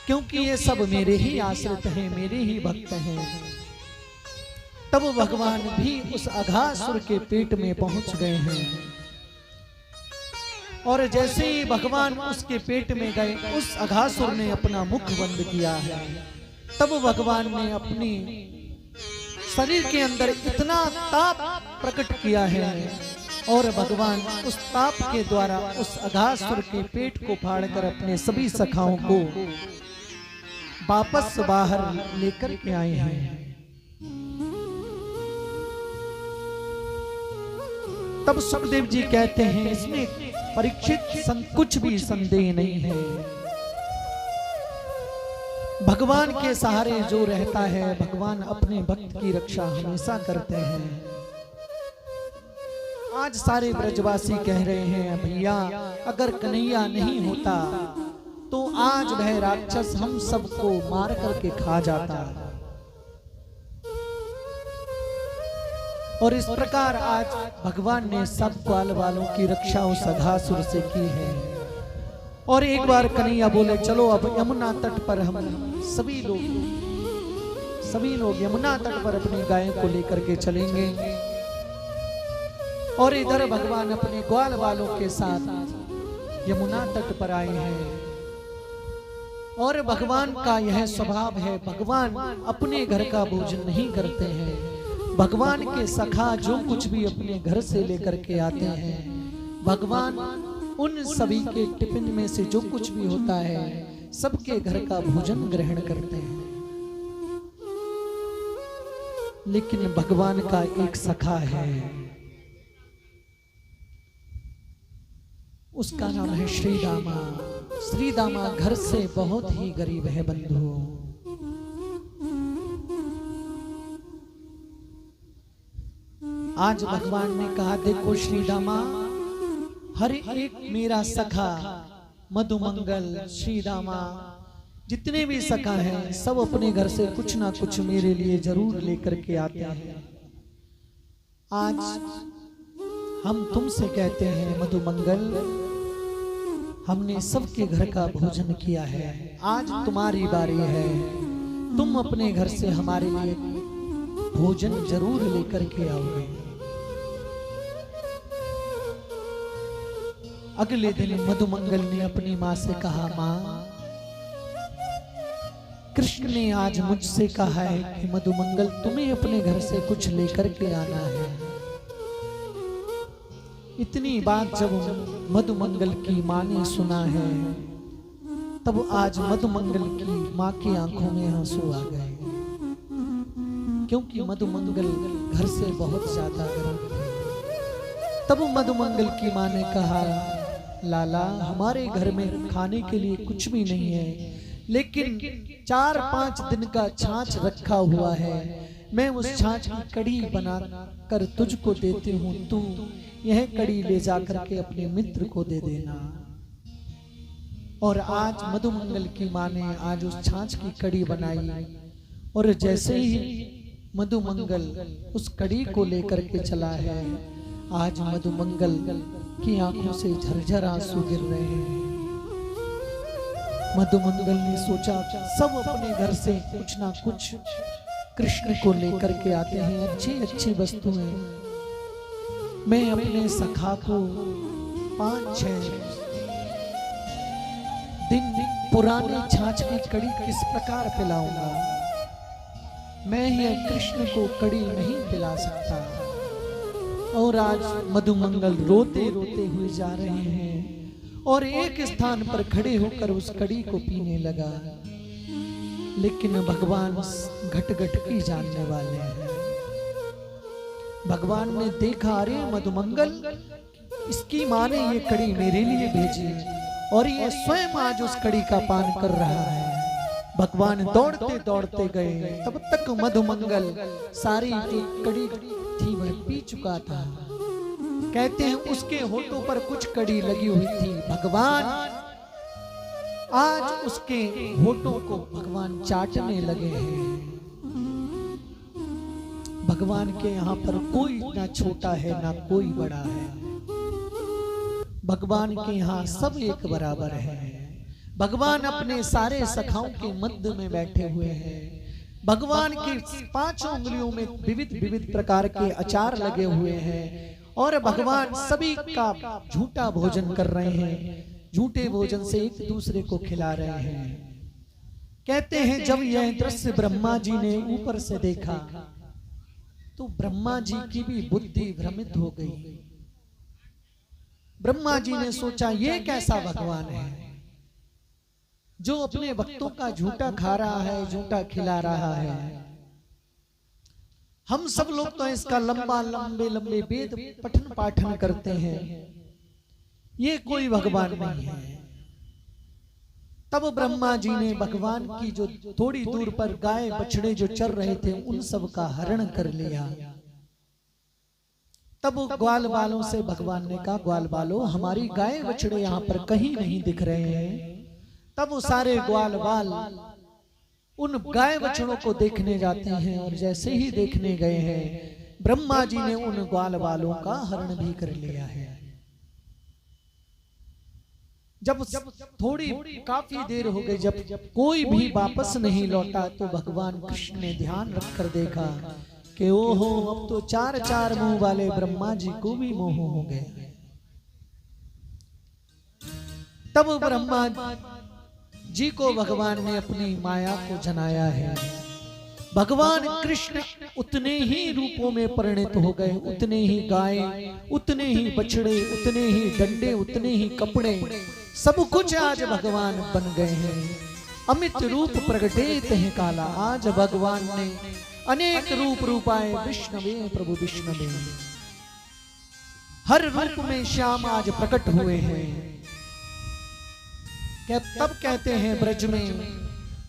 क्योंकि ये सब मेरे ही आश्रित हैं, मेरे ही भक्त हैं। तब भगवान भी उस अघासुर के पेट में पहुंच गए हैं। और जैसे ही भगवान उसके पेट में गए, उस अघासुर ने अपना मुख बंद किया है। तब भगवान ने अपनी शरीर के अंदर इतना ताप प्रकट किया है और भगवान उस ताप के द्वारा उस अघासुर के पेट को फाड़कर अपने सभी सखाओं को वापस बाहर लेकर के आए हैं। तब सुखदेव जी कहते हैं, इसमें परीक्षित कुछ भी संदेह नहीं है। भगवान के सहारे जो रहता है, भगवान अपने भक्त की रक्षा हमेशा करते हैं। आज सारे ब्रजवासी कह रहे हैं, भैया अगर कन्हैया नहीं होता तो आज वह राक्षस हम सबको मार करके खा जाता। और इस प्रकार आज भगवान ने सब ग्वाल वालों की रक्षा उस अघासुर से की है। और एक बार कन्हैया बोले, चलो अब यमुना तट पर हम सभी लोग यमुना तट पर अपनी गाय को लेकर के चलेंगे। और इधर भगवान अपने ग्वाल वालों के साथ यमुना तट पर आए हैं। और भगवान का यह स्वभाव है, भगवान अपने घर का भोजन नहीं करते हैं। भगवान के सखा जो कुछ भी अपने घर से लेकर के आते हैं, भगवान उन सभी के टिफिन में से जो कुछ भी होता है सबके घर का भोजन ग्रहण करते हैं। लेकिन भगवान का एक सखा है, उसका नाम है श्री दामा। श्री दामा घर से बहुत ही गरीब है बंधु। आज भगवान ने कहा, देखो श्री दामा, हर एक मेरा सखा मधुमंगल, श्री दामा, जितने भी सखा हैं सब अपने घर से कुछ ना कुछ मेरे लिए जरूर लेकर के आते हैं। आज हम तुमसे कहते हैं मधुमंगल, हमने सबके घर का भोजन किया है, आज तुम्हारी बारी है। तुम अपने घर से हमारे लिए भोजन जरूर लेकर के आओगे। अगले दिन मधुमंगल ने अपनी माँ से कहा, माँ, कृष्ण ने आज मुझसे कहा है कि मधुमंगल तुम्हें अपने घर से कुछ लेकर के आना है। इतनी बात जब मधुमंगल की माँ ने सुना है, तब आज मधुमंगल की माँ की आंखों में आंसू आ गए, क्योंकि मधुमंगल घर से बहुत ज्यादा गरीब थे। तब मधुमंगल की माँ ने कहा, लाला, हमारे घर में खाने के लिए कुछ भी नहीं है, लेकिन 4-5 दिन का छाछ रखा हुआ है। मैं उस छाछ की कड़ी बना कर तुझको देती हूँ, तू यह कड़ी ले जाकर के अपने मित्र को दे देना। और आज मधुमंगल की माँ ने आज उस छाछ की कड़ी बनाई। और जैसे ही मधुमंगल उस कड़ी को लेकर के चला है, आज मधुमंगल की आंखों से झरझर आंसू गिर रहे हैं। मधुमंगल ने सोचा, सब अपने घर से कुछ ना कुछ कृष्ण को लेकर के आते हैं, अच्छी अच्छी वस्तुएं। मैं अपने सखा को 5-6 दिन पुरानी छाछ की कड़ी किस प्रकार पिलाऊंगा। मैं यह कृष्ण को कड़ी नहीं पिला सकता। और आज मधुमंगल रोते रोते हुए जा रहे हैं और एक स्थान पर खड़े होकर उस कड़ी को पीने लगा। लेकिन भगवान घट घट की जानने वाले हैं। भगवान ने देखा, अरे मधुमंगल, इसकी माँ ने ये कड़ी मेरे लिए भेजी और ये स्वयं आज उस कड़ी का पान कर रहा है। भगवान दौड़ते दौड़ते गए, तब तक मधुमंगल सारी जो कड़ी थी वह पी चुका था। कहते हैं उसके होठों पर कुछ कड़ी लगी हुई थी। भगवान आज उसके होठों को भगवान चाटने लगे हैं। भगवान के यहाँ पर कोई ना छोटा है ना कोई बड़ा है। भगवान के यहाँ सब एक बराबर है। भगवान अपने सारे सखाओं के मध्य में बैठे हुए हैं। भगवान के 5 उंगलियों में विविध विविध प्रकार के अचार लगे हुए हैं और भगवान सभी का झूठा भोजन कर रहे हैं, झूठे भोजन से एक दूसरे को खिला रहे हैं। कहते हैं जब यह दृश्य ब्रह्मा जी ने ऊपर से देखा तो ब्रह्मा जी की भी बुद्धि भ्रमित हो गई। ब्रह्मा जी ने सोचा ये कैसा भगवान है जो अपने भक्तों का झूठा खा रहा है, झूठा खिला रहा है। हम सब लोग तो इसका लंबे लंबे वेद पठन पाठन करते हैं, ये कोई भगवान नहीं है। तब ब्रह्मा जी ने भगवान की जो थोड़ी दूर पर गाय बछड़े जो चर रहे थे उन सब का हरण कर लिया। तब ग्वाल वालों से भगवान ने कहा, ग्वाल वालों हमारी गाय बछड़े यहाँ पर कहीं नहीं दिख रहे हैं। तब वो सारे ग्वाल वाल उन गाय बछड़ों को देखने जाते हैं और जैसे ही देखने गए हैं ब्रह्मा जी ने उन ग्वाल वालों का हरण भी कर लिया है। जब थोड़ी काफी देर हो गई, जब कोई भी वापस नहीं लौटा तो भगवान कृष्ण ने ध्यान रखकर देखा कि ओहो अब तो 4 मुंह वाले ब्रह्मा जी को भी मोह हो गया। तब ब्रह्मा जी को भगवान ने अपनी माया को जनाया है। भगवान कृष्ण उतने ही रूपों में परिणत हो गए, उतने ही गाय, उतने ही बछड़े, उतने ही डंडे, उतने ही कपड़े, सब कुछ आज भगवान बन गए हैं। अमित रूप प्रगटे तह काला, आज भगवान ने अनेक रूप रूपाए विष्णवे प्रभु विष्णवे। हर रूप में श्याम आज प्रकट हुए हैं। तब कहते हैं ब्रज में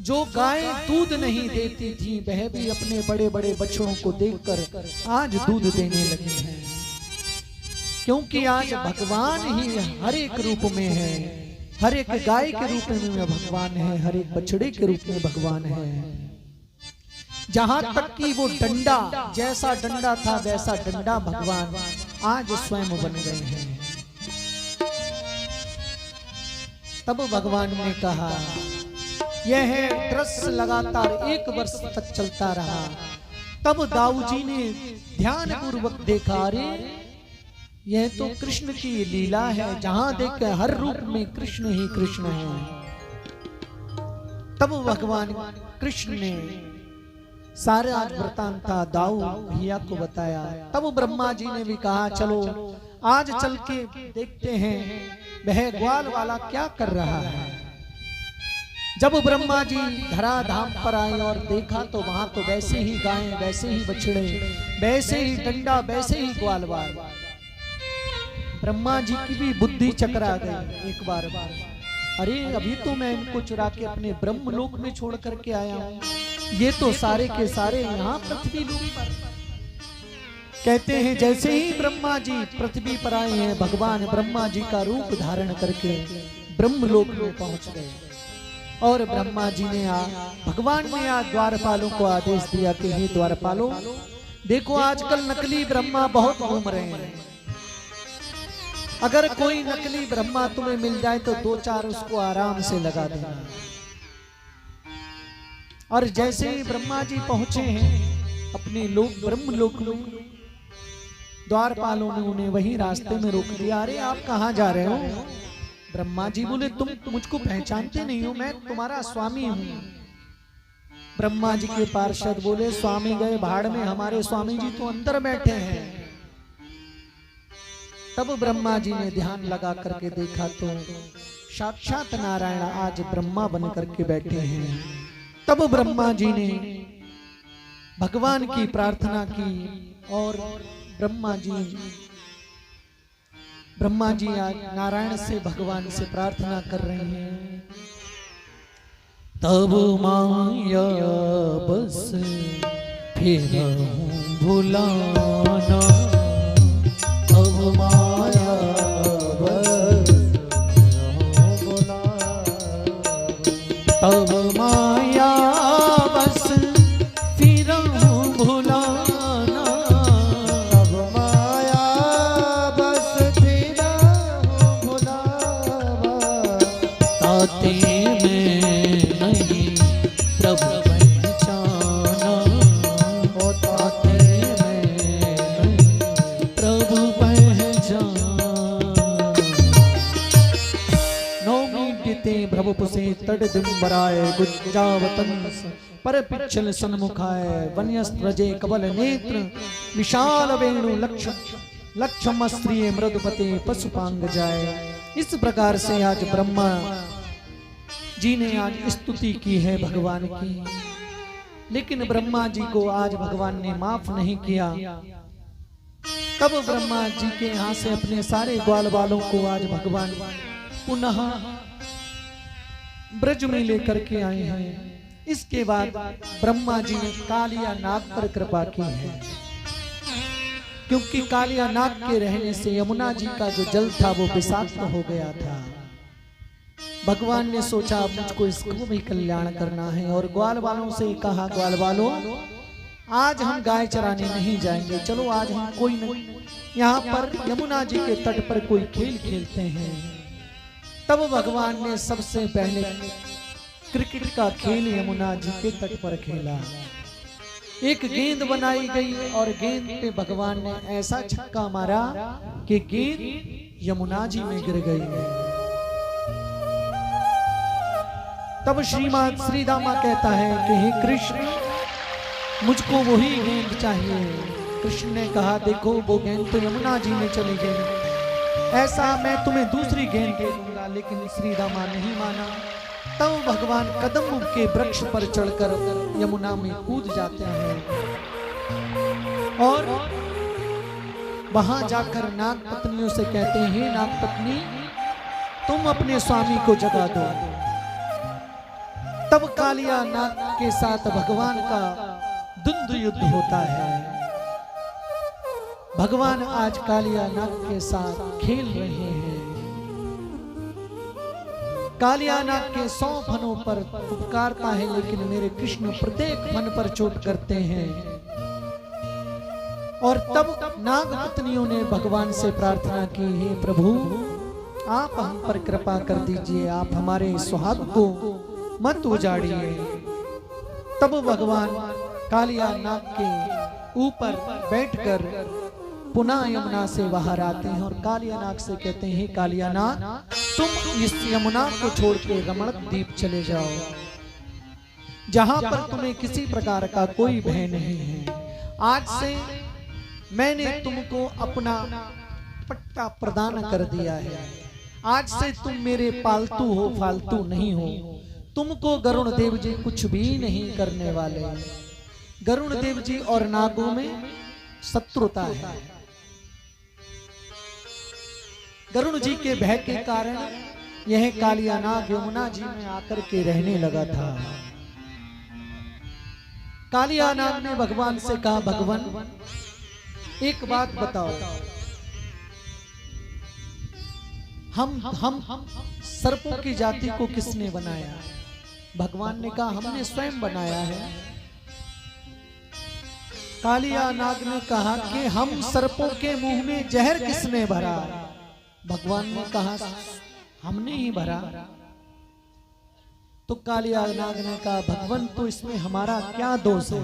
जो गाय दूध नहीं देती थी वह भी अपने बड़े बड़े बछड़ों को देखकर आज दूध देने लगे हैं, क्योंकि आज भगवान ही हर एक रूप में है। हर एक गाय के रूप में भगवान है, हर एक बछड़े के रूप में भगवान है। जहां तक कि वो डंडा, जैसा डंडा था वैसा डंडा भगवान आज स्वयं बन गए हैं। तब भगवान ने कहा, यह दृश्य लगातार 1 वर्ष तक चलता रहा। तब दाऊ जी ने ध्यान पूर्वक देखा, अरे यह तो कृष्ण की लीला है, जहां देखे हर रूप में कृष्ण ही कृष्ण है। तब भगवान कृष्ण ने सारा वृतांत दाऊ भैया को बताया। तब ब्रह्मा जी ने भी कहा, चलो आज चल के देखते हैं वह ग्वाल वाला क्या कर रहा है। जब ब्रह्मा जी धराधाम पर आए और देखा तो वहां तो वैसे ही गायें, वैसे ही बछड़े, वैसे ही डंडा, वैसे ही ग्वाल वाल। ब्रह्मा जी की भी बुद्धि चकरा गई एक बार। अरे अभी तो मैं इनको चुरा के अपने ब्रह्मलोक में छोड़ करके आया हूं, ये तो सारे के सारे यहाँ पृथ्वी लोक पर। कहते हैं जैसे ही ब्रह्मा जी पृथ्वी पर आए हैं, भगवान ब्रह्मा जी का रूप धारण करके ब्रह्मलोक में पहुंच गए। और ब्रह्मा जी ने भगवान ने द्वारपालों को आदेश दिया कि हे द्वारपालों, देखो आजकल नकली ब्रह्मा बहुत घूम रहे हैं। अगर कोई नकली ब्रह्मा तुम्हें मिल जाए तो 2-4 उसको आराम से लगा देना। और जैसे ही ब्रह्मा जी पहुंचे हैं अपने लोक ब्रह्मलोक में, द्वारपालों ने उन्हें वही रास्ते में रोक दिया। अरे आप कहाँ जा रहे हो? ब्रह्मा जी बोले, तुम मुझको पहचानते नहीं हो, मैं तुम्हारा स्वामी हूं। ब्रह्मा जी के पार्षद बोले, स्वामी गए भाड़ में, हमारे स्वामी जी तो अंदर बैठे हैं। तब ब्रह्मा जी ने ध्यान लगा करके देखा तो साक्षात नारायण आज ब्रह्मा बन करके बैठे हैं। तब ब्रह्मा जी ने भगवान की प्रार्थना की और ब्रह्मा जी आज नारायण से भगवान से प्रार्थना कर रहे हैं। तब माया बस फिर भुलाना, तब माया बस भुलाना, तब माया बस फिर भुलाना, तब माया बस फिर भुलावा। ताते में नहीं प्रभु पहचाना, तट दिम्बराय गुज्जावतंस पर पिच्छल सन्मुखाय वन्यस्त्रजे कबल नेत्र विशाल वेणु लक्षम स्त्रिय मृदुपते पशुपांग जाय। इस प्रकार से आज ब्रह्मा जी ने आज स्तुति की है भगवान की, लेकिन ब्रह्मा जी को आज भगवान ने माफ नहीं किया। कब ब्रह्मा जी के यहाँ से अपने सारे ग्वाल बालों को आज भगवान पुनः ब्रज में लेकर के आए हैं। इसके बाद ब्रह्मा जी ने कालिया नाग पर कृपा की है, क्योंकि कालिया नाग के रहने से यमुना जी का जो जल था वो विषाक्त हो गया था। भगवान ने सोचा मुझको इसको भी कल्याण करना है और ग्वाल बालों से कहा, ग्वाल बालों आज हम गाय चराने नहीं जाएंगे, चलो आज हम कोई नहीं यहाँ पर यमुना जी के तट पर कोई खेल खेलते हैं। तब भगवान ने सबसे पहले क्रिकेट का खेल यमुना जी के तट पर खेला। एक गेंद बनाई गई और गेंद पे भगवान ने ऐसा छक्का मारा कि गेंद यमुना जी में गिर गई। तब श्रीमान श्री दामा कहता है कि हे कृष्ण, मुझको वही गेंद चाहिए। कृष्ण ने कहा, देखो वो गेंद तो यमुना जी में चली गई, ऐसा मैं तुम्हें दूसरी गेंद दे दूंगा। लेकिन श्री दामा नहीं माना। तब भगवान कदम के वृक्ष पर चढ़कर यमुना में कूद जाते हैं और वहां जाकर नाग पत्नियों से कहते हैं, हे नाग पत्नी, तुम अपने स्वामी को जगा दो। तब कालिया नाग के साथ भगवान का द्वंद्व युद्ध होता है। भगवान आज कालिया नाग के साथ खेल रहे हैं। कालिया नाग के 100 फनों पर उपकारता है, लेकिन मेरे कृष्ण प्रत्येक फन पर चोट करते हैं। और तब नाग पत्नियों ने भगवान से प्रार्थना की, हे प्रभु, आप हम पर कृपा कर दीजिए, आप हमारे सुहाग को मत उजाड़िए। तब भगवान कालिया नाग के ऊपर बैठकर पुनः यमुना से बाहर आते हैं और कालिया नाग से कहते हैं, कालिया नाग, तुम इस यमुना को छोड़ के रमणक द्वीप चले जाओ, जहां पर तुम्हें किसी प्रकार का कोई भय नहीं है। आज से मैंने तुमको अपना पट्टा प्रदान कर दिया है। आज से तुम मेरे पालतू हो, फालतू नहीं हो। तुमको गरुण देव जी कुछ भी नहीं करने वाले। गरुण देव जी और नागों में शत्रुता है। गरुण जी के भय के कारण यह कालिया नाग यमुना जी में आकर के रहने लगा था। कालिया नाग ने भगवान से कहा, भगवान एक बात बताओ, हम सर्पों की जाति को किसने बनाया? भगवान ने कहा, हमने स्वयं बनाया है। कालिया नाग ने कहा कि हम सर्पों के मुंह में जहर किसने भरा? भगवान ने कहा, हमने ही भरा। तो कालिया नाग ने कहा, भगवान तो इसमें हमारा क्या दोष है?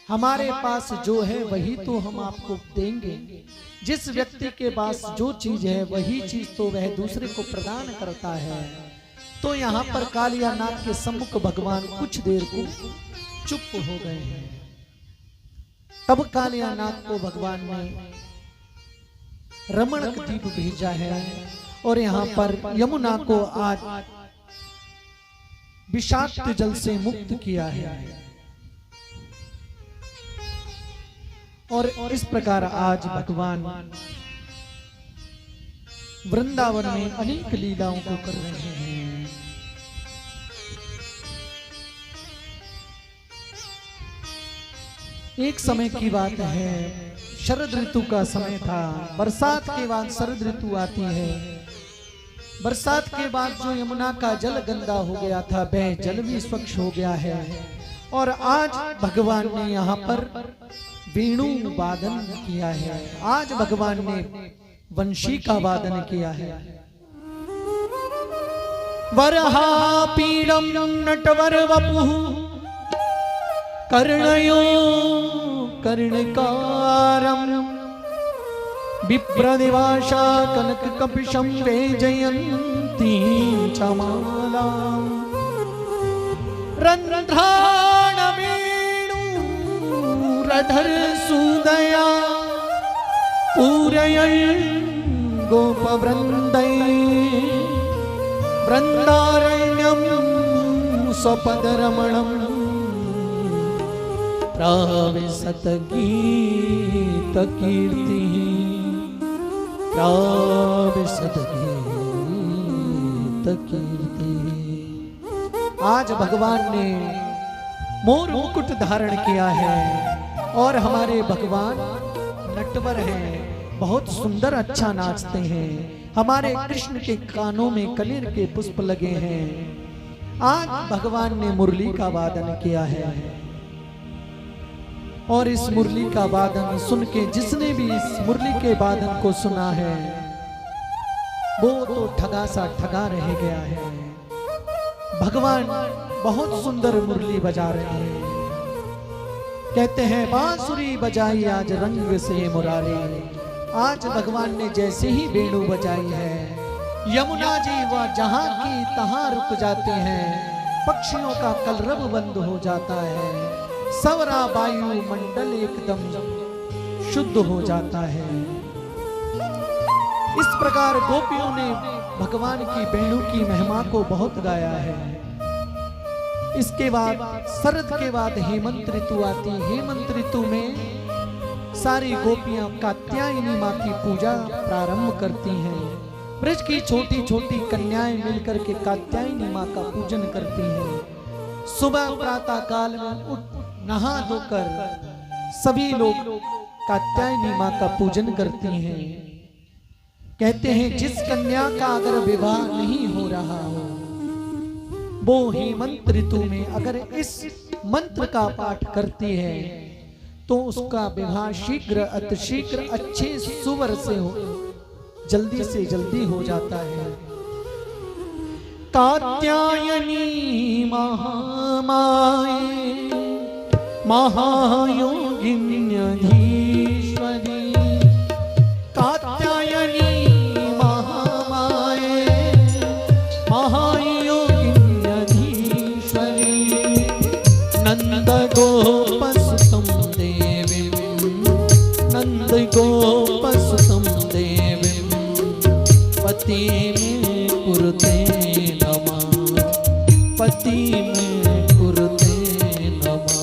हमारे पास जो है वही तो हम आपको देंगे। जिस व्यक्ति के पास जो चीज है वही चीज तो वह दूसरे को प्रदान करता है। तो यहाँ पर कालिया नाग के सम्मुख भगवान कुछ देर को चुप हो गए हैं। तब कालिया नाग को भगवान ने रमणक द्वीप भेजा है और यहाँ पर यमुना को आज विषाक्त जल से मुक्त किया है। और इस प्रकार आज भगवान वृंदावन में अनेक लीलाओं को कर रहे हैं। एक समय की बात है, शरद ऋतु का समय था। बरसात के बाद शरद ऋतु आती है। बरसात के बाद जो यमुना का जल गंदा हो गया था, वह जल भी स्वच्छ हो गया है। और आज भगवान ने यहाँ पर वेणु वादन किया है। आज भगवान ने वंशी का वादन किया है। वरहा पीड़म नटवर वपुः कर्णयो कर्णकारम विप्रदिवाशा कनक कपिशं वैजयन्ती च मालाम् रन्ध्राणवेणुरधर सुदया पूरयन् गोपवृन्दै वृन्दारण्यं स्वपदरमणम् प्राविशत गीतकीर्तिः प्राविशत गीतकीर्तिः। आज भगवान ने मोर मुकुट धारण किया है और हमारे भगवान नटवर हैं, बहुत सुंदर अच्छा नाचते हैं। हमारे कृष्ण के कानों में कनेर के पुष्प लगे हैं। आज भगवान ने मुरली का वादन किया है और इस मुरली का वादन सुन के जिसने भी इस मुरली के वादन को सुना है वो तो ठगा सा ठगा रह गया है। भगवान बहुत सुंदर मुरली बजा रहे हैं। कहते हैं बांसुरी बजाई आज रंग से मुरारी। आज भगवान ने जैसे ही वेणु बजाई है यमुना जी वह जहां की तहां रुक जाते हैं। पक्षियों का कलरव बंद हो जाता है। सवरा वायु मंडल एकदम शुद्ध हो जाता है। इस प्रकार गोपियों ने भगवान की वेणु की महिमा को बहुत गाया है। इसके बाद शरद के बाद हेमंत ऋतु आती। हेमंत ऋतु में सारी गोपियां कात्यायनी मां की पूजा प्रारंभ करती हैं। ब्रज की छोटी छोटी कन्याएं मिलकर के कात्यायनी मां का पूजन करती हैं। सुबह प्रातः काल में उठ नहा धोकर सभी लोग कात्यायनी मां का पूजन करती हैं। कहते हैं जिस कन्या का अगर विवाह नहीं हो रहा हो वो हेमंत ऋतु में अगर इस मंत्र का पाठ करती है तो उसका विवाह शीघ्र अतिशीघ्र अच्छे सुवर से हो जल्दी हो जाता है। कात्यायनी महामाये महायोगिन्यधीश्वरी कात्यायनी महामाये महायोगिन्यधीश्वरी नंद गोपसुतं देवीं नंद गोपसुतं देवीं पति में कुरुते नमः पति में कुरुते नमः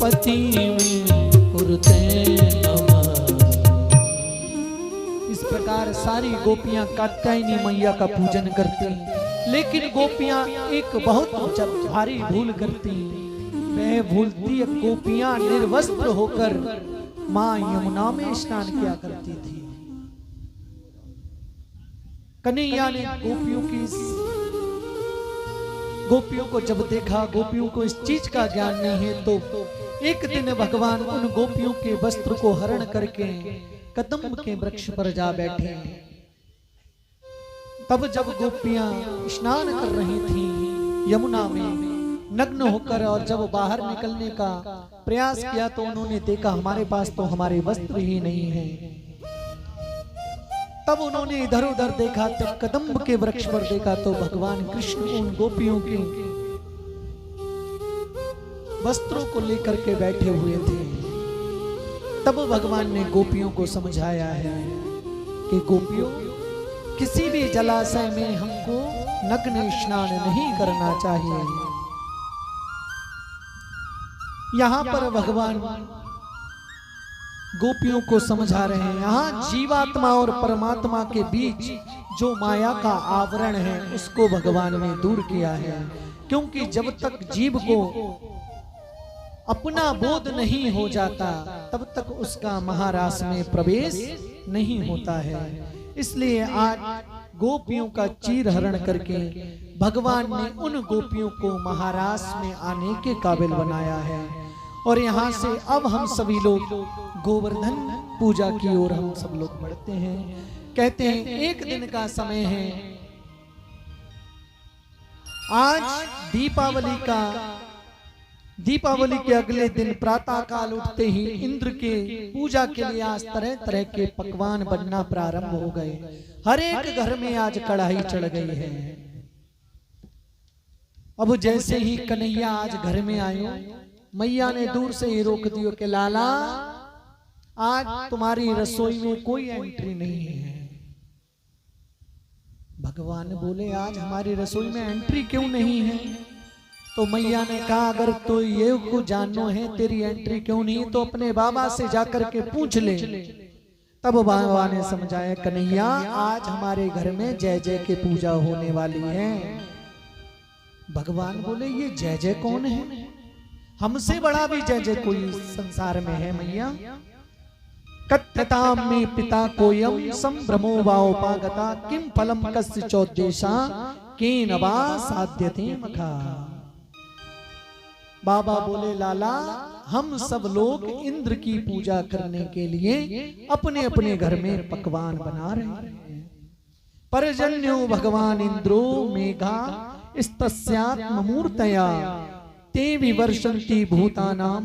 पति में कुरुते नमः। इस प्रकार सारी गोपियां कात्यायनी मैया का पूजन करती। लेकिन गोपियां एक बहुत भारी भूल करती। वह भूलती गोपियां निर्वस्त्र होकर मां यमुना में स्नान किया करती थी। कन्हैया ने गोपियों को जब देखा, गोपियों को इस चीज का ज्ञान नहीं है, तो एक दिन भगवान उन गोपियों के वस्त्र को हरण करके कदम्ब के वृक्ष पर जा बैठे। तब जब गोपियां स्नान कर रही थी यमुना में नग्न होकर, और जब बाहर निकलने का प्रयास किया तो उन्होंने देखा हमारे पास तो हमारे वस्त्र ही नहीं है। तब उन्होंने इधर उधर देखा, तब कदम्ब के वृक्ष पर देखा तो भगवान कृष्ण उन गोपियों के वस्त्रों को लेकर के बैठे हुए थे। तब भगवान ने गोपियों को समझाया है कि गोपियों, किसी भी जलाशय में हमको नग्न स्नान नहीं करना चाहिए। यहां पर भगवान गोपियों को समझा रहे हैं, यहाँ जीवात्मा और परमात्मा के बीच जो माया का आवरण है उसको भगवान ने दूर किया है। क्योंकि जब तक जीव को अपना बोध नहीं हो जाता तब तक उसका महारास में प्रवेश नहीं होता है। इसलिए आज गोपियों का चीर हरण करके भगवान ने उन गोपियों को महारास में आने के काबिल बनाया है। और यहाँ से अब हम सभी लोग गोवर्धन पूजा की ओर हम सब लोग बढ़ते हैं। कहते हैं एक दिन का समय है, आज दीपावली का दीपावली के अगले दिन प्रातः काल उठते ही इंद्र के पूजा के लिए आज तरह तरह के पकवान बनना प्रारंभ हो गए। हर एक घर में आज कढ़ाई चढ़ गई है। अब जैसे ही कन्हैया आज घर में आयो, मैया ने दूर से ही रोक दियो कि लाला आज तुम्हारी रसोई में कोई एंट्री नहीं है। भगवान बोले आज हमारी रसोई में एंट्री क्यों नहीं है? तो मैया ने कहा अगर तो ये को जानना है तेरी एंट्री क्यों नहीं तो अपने बाबा से जाकर के पूछ ले। तब बाबा ने समझाया कन्हैया आज हमारे घर में जय जय की पूजा होने वाली है। भगवान बोले ये जय जय कौन है? हमसे बड़ा भी जय जय कोई संसार में है मैया? कथ्यताम में पिता कोयम संभ्रमो वाउपागता किम फलम कस्य चौद्देशा केन वा साध्यते मखा। बाबा बोले लाला हम सब लोग इंद्र की पूजा करने के लिए अपने अपने घर में पकवान बना रहे हैं। परजन्यो भगवान इंद्रो मेघा स्तस्यात्ममूर्तया ते विवर्षन्ति भूतानां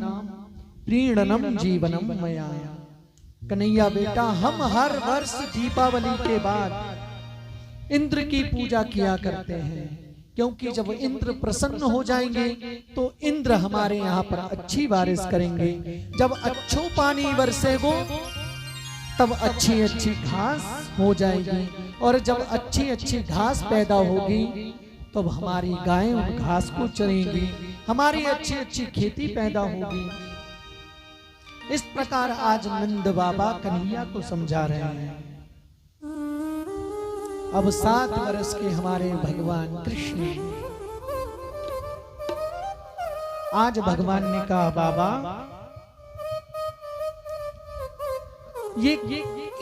प्रीणनम जीवनम मया। कन्हैया बेटा हम हर वर्ष दीपावली के बाद इंद्र की पूजा किया करते हैं, क्योंकि जब इंद्र प्रसन्न हो जाएंगे तो इंद्र हमारे यहाँ पर अच्छी बारिश करेंगे। जब अच्छो पानी बरसेगो तब अच्छी अच्छी घास हो जाएगी, और जब अच्छी अच्छी घास पैदा होगी तब हमारी गायें उन घास को चरेंगी, हमारी अच्छी अच्छी खेती पैदा होगी। इस प्रकार आज नंद बाबा कन्हैया को समझा रहे हैं। अब 7 वर्ष के हमारे भगवान कृष्ण, आज भगवान ने कहा बाबा ये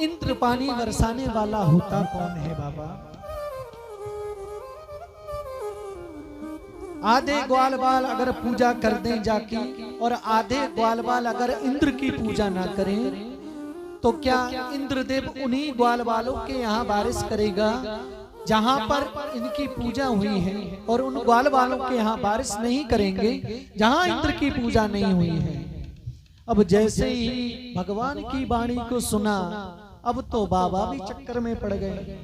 इंद्र पानी बरसाने वाला होता कौन है बाबा? आधे ग्वाल बाल अगर पूजा कर दें जाके और आधे ग्वाल बाल अगर इंद्र की पूजा ना करें तो क्या इंद्रदेव उन्हीं ग्वाल बालों के यहाँ बारिश करेगा जहां पर इनकी पूजा हुई है, और उन ग्वाल बालों के यहाँ बारिश नहीं करेंगे जहां इंद्र की पूजा नहीं हुई है। अब जैसे ही भगवान की वाणी को सुना अब तो बाबा भी चक्कर में पड़ गए।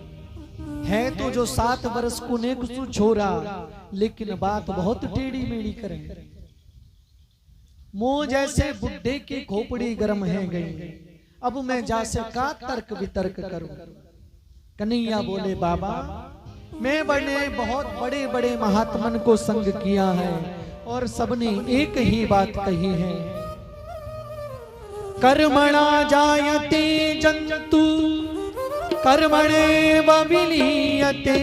है तो जो 7 वर्ष को ने कुछ छोरा, लेकिन बात बहुत टेढ़ी मेढ़ी करें। मोह जैसे बुड्ढे की खोपड़ी गर्म है गई, अब मैं जासे का तर्क वितर्क करूं। कन्हैया बोले बाबा मैं बहुत बड़े बड़े महात्मन को संग किया है और सबने एक ही बात कही है, कर्मणा जायते जंतु कर्मणेव विलीयते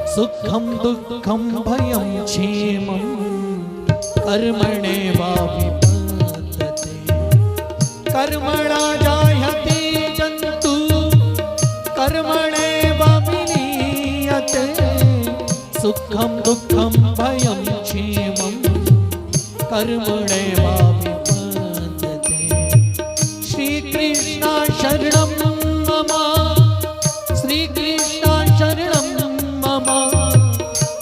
सुखम दुःखम भयं क्षेमं कर्मणेव विपद्यते। कर्मणा जायते जंतु कर्मणेव विलीयते सुखम दुःखम भयं क्षेमं कर्मणेव विपद्यते। श्री कृष्ण शरणं मम, श्री कृष्ण शरणं मम,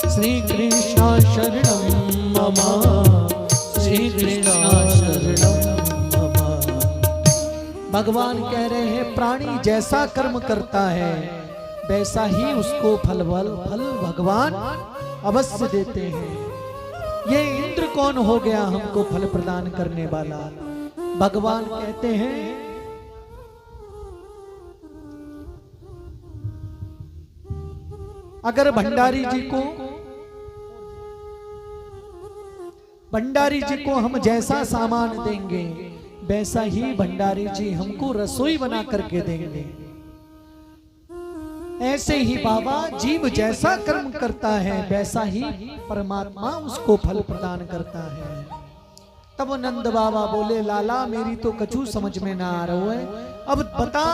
श्री कृष्ण शरणं मम, श्री कृष्ण शरणं मम। भगवान कह रहे हैं प्राणी जैसा कर्म करता है वैसा ही उसको फल भगवान अवश्य देते हैं। ये इंद्र कौन हो गया हमको फल प्रदान करने वाला? भगवान कहते हैं अगर भंडारी जी को हम जैसा सामान देंगे वैसा ही भंडारी जी हमको रसोई बना करके देंगे। ऐसे ही बाबा जीव जैसा कर्म करता है वैसा ही परमात्मा उसको फल प्रदान करता है। तब नंद बाबा बोले लाला मेरी तो कछु समझ में ना आ रहा है, अब बता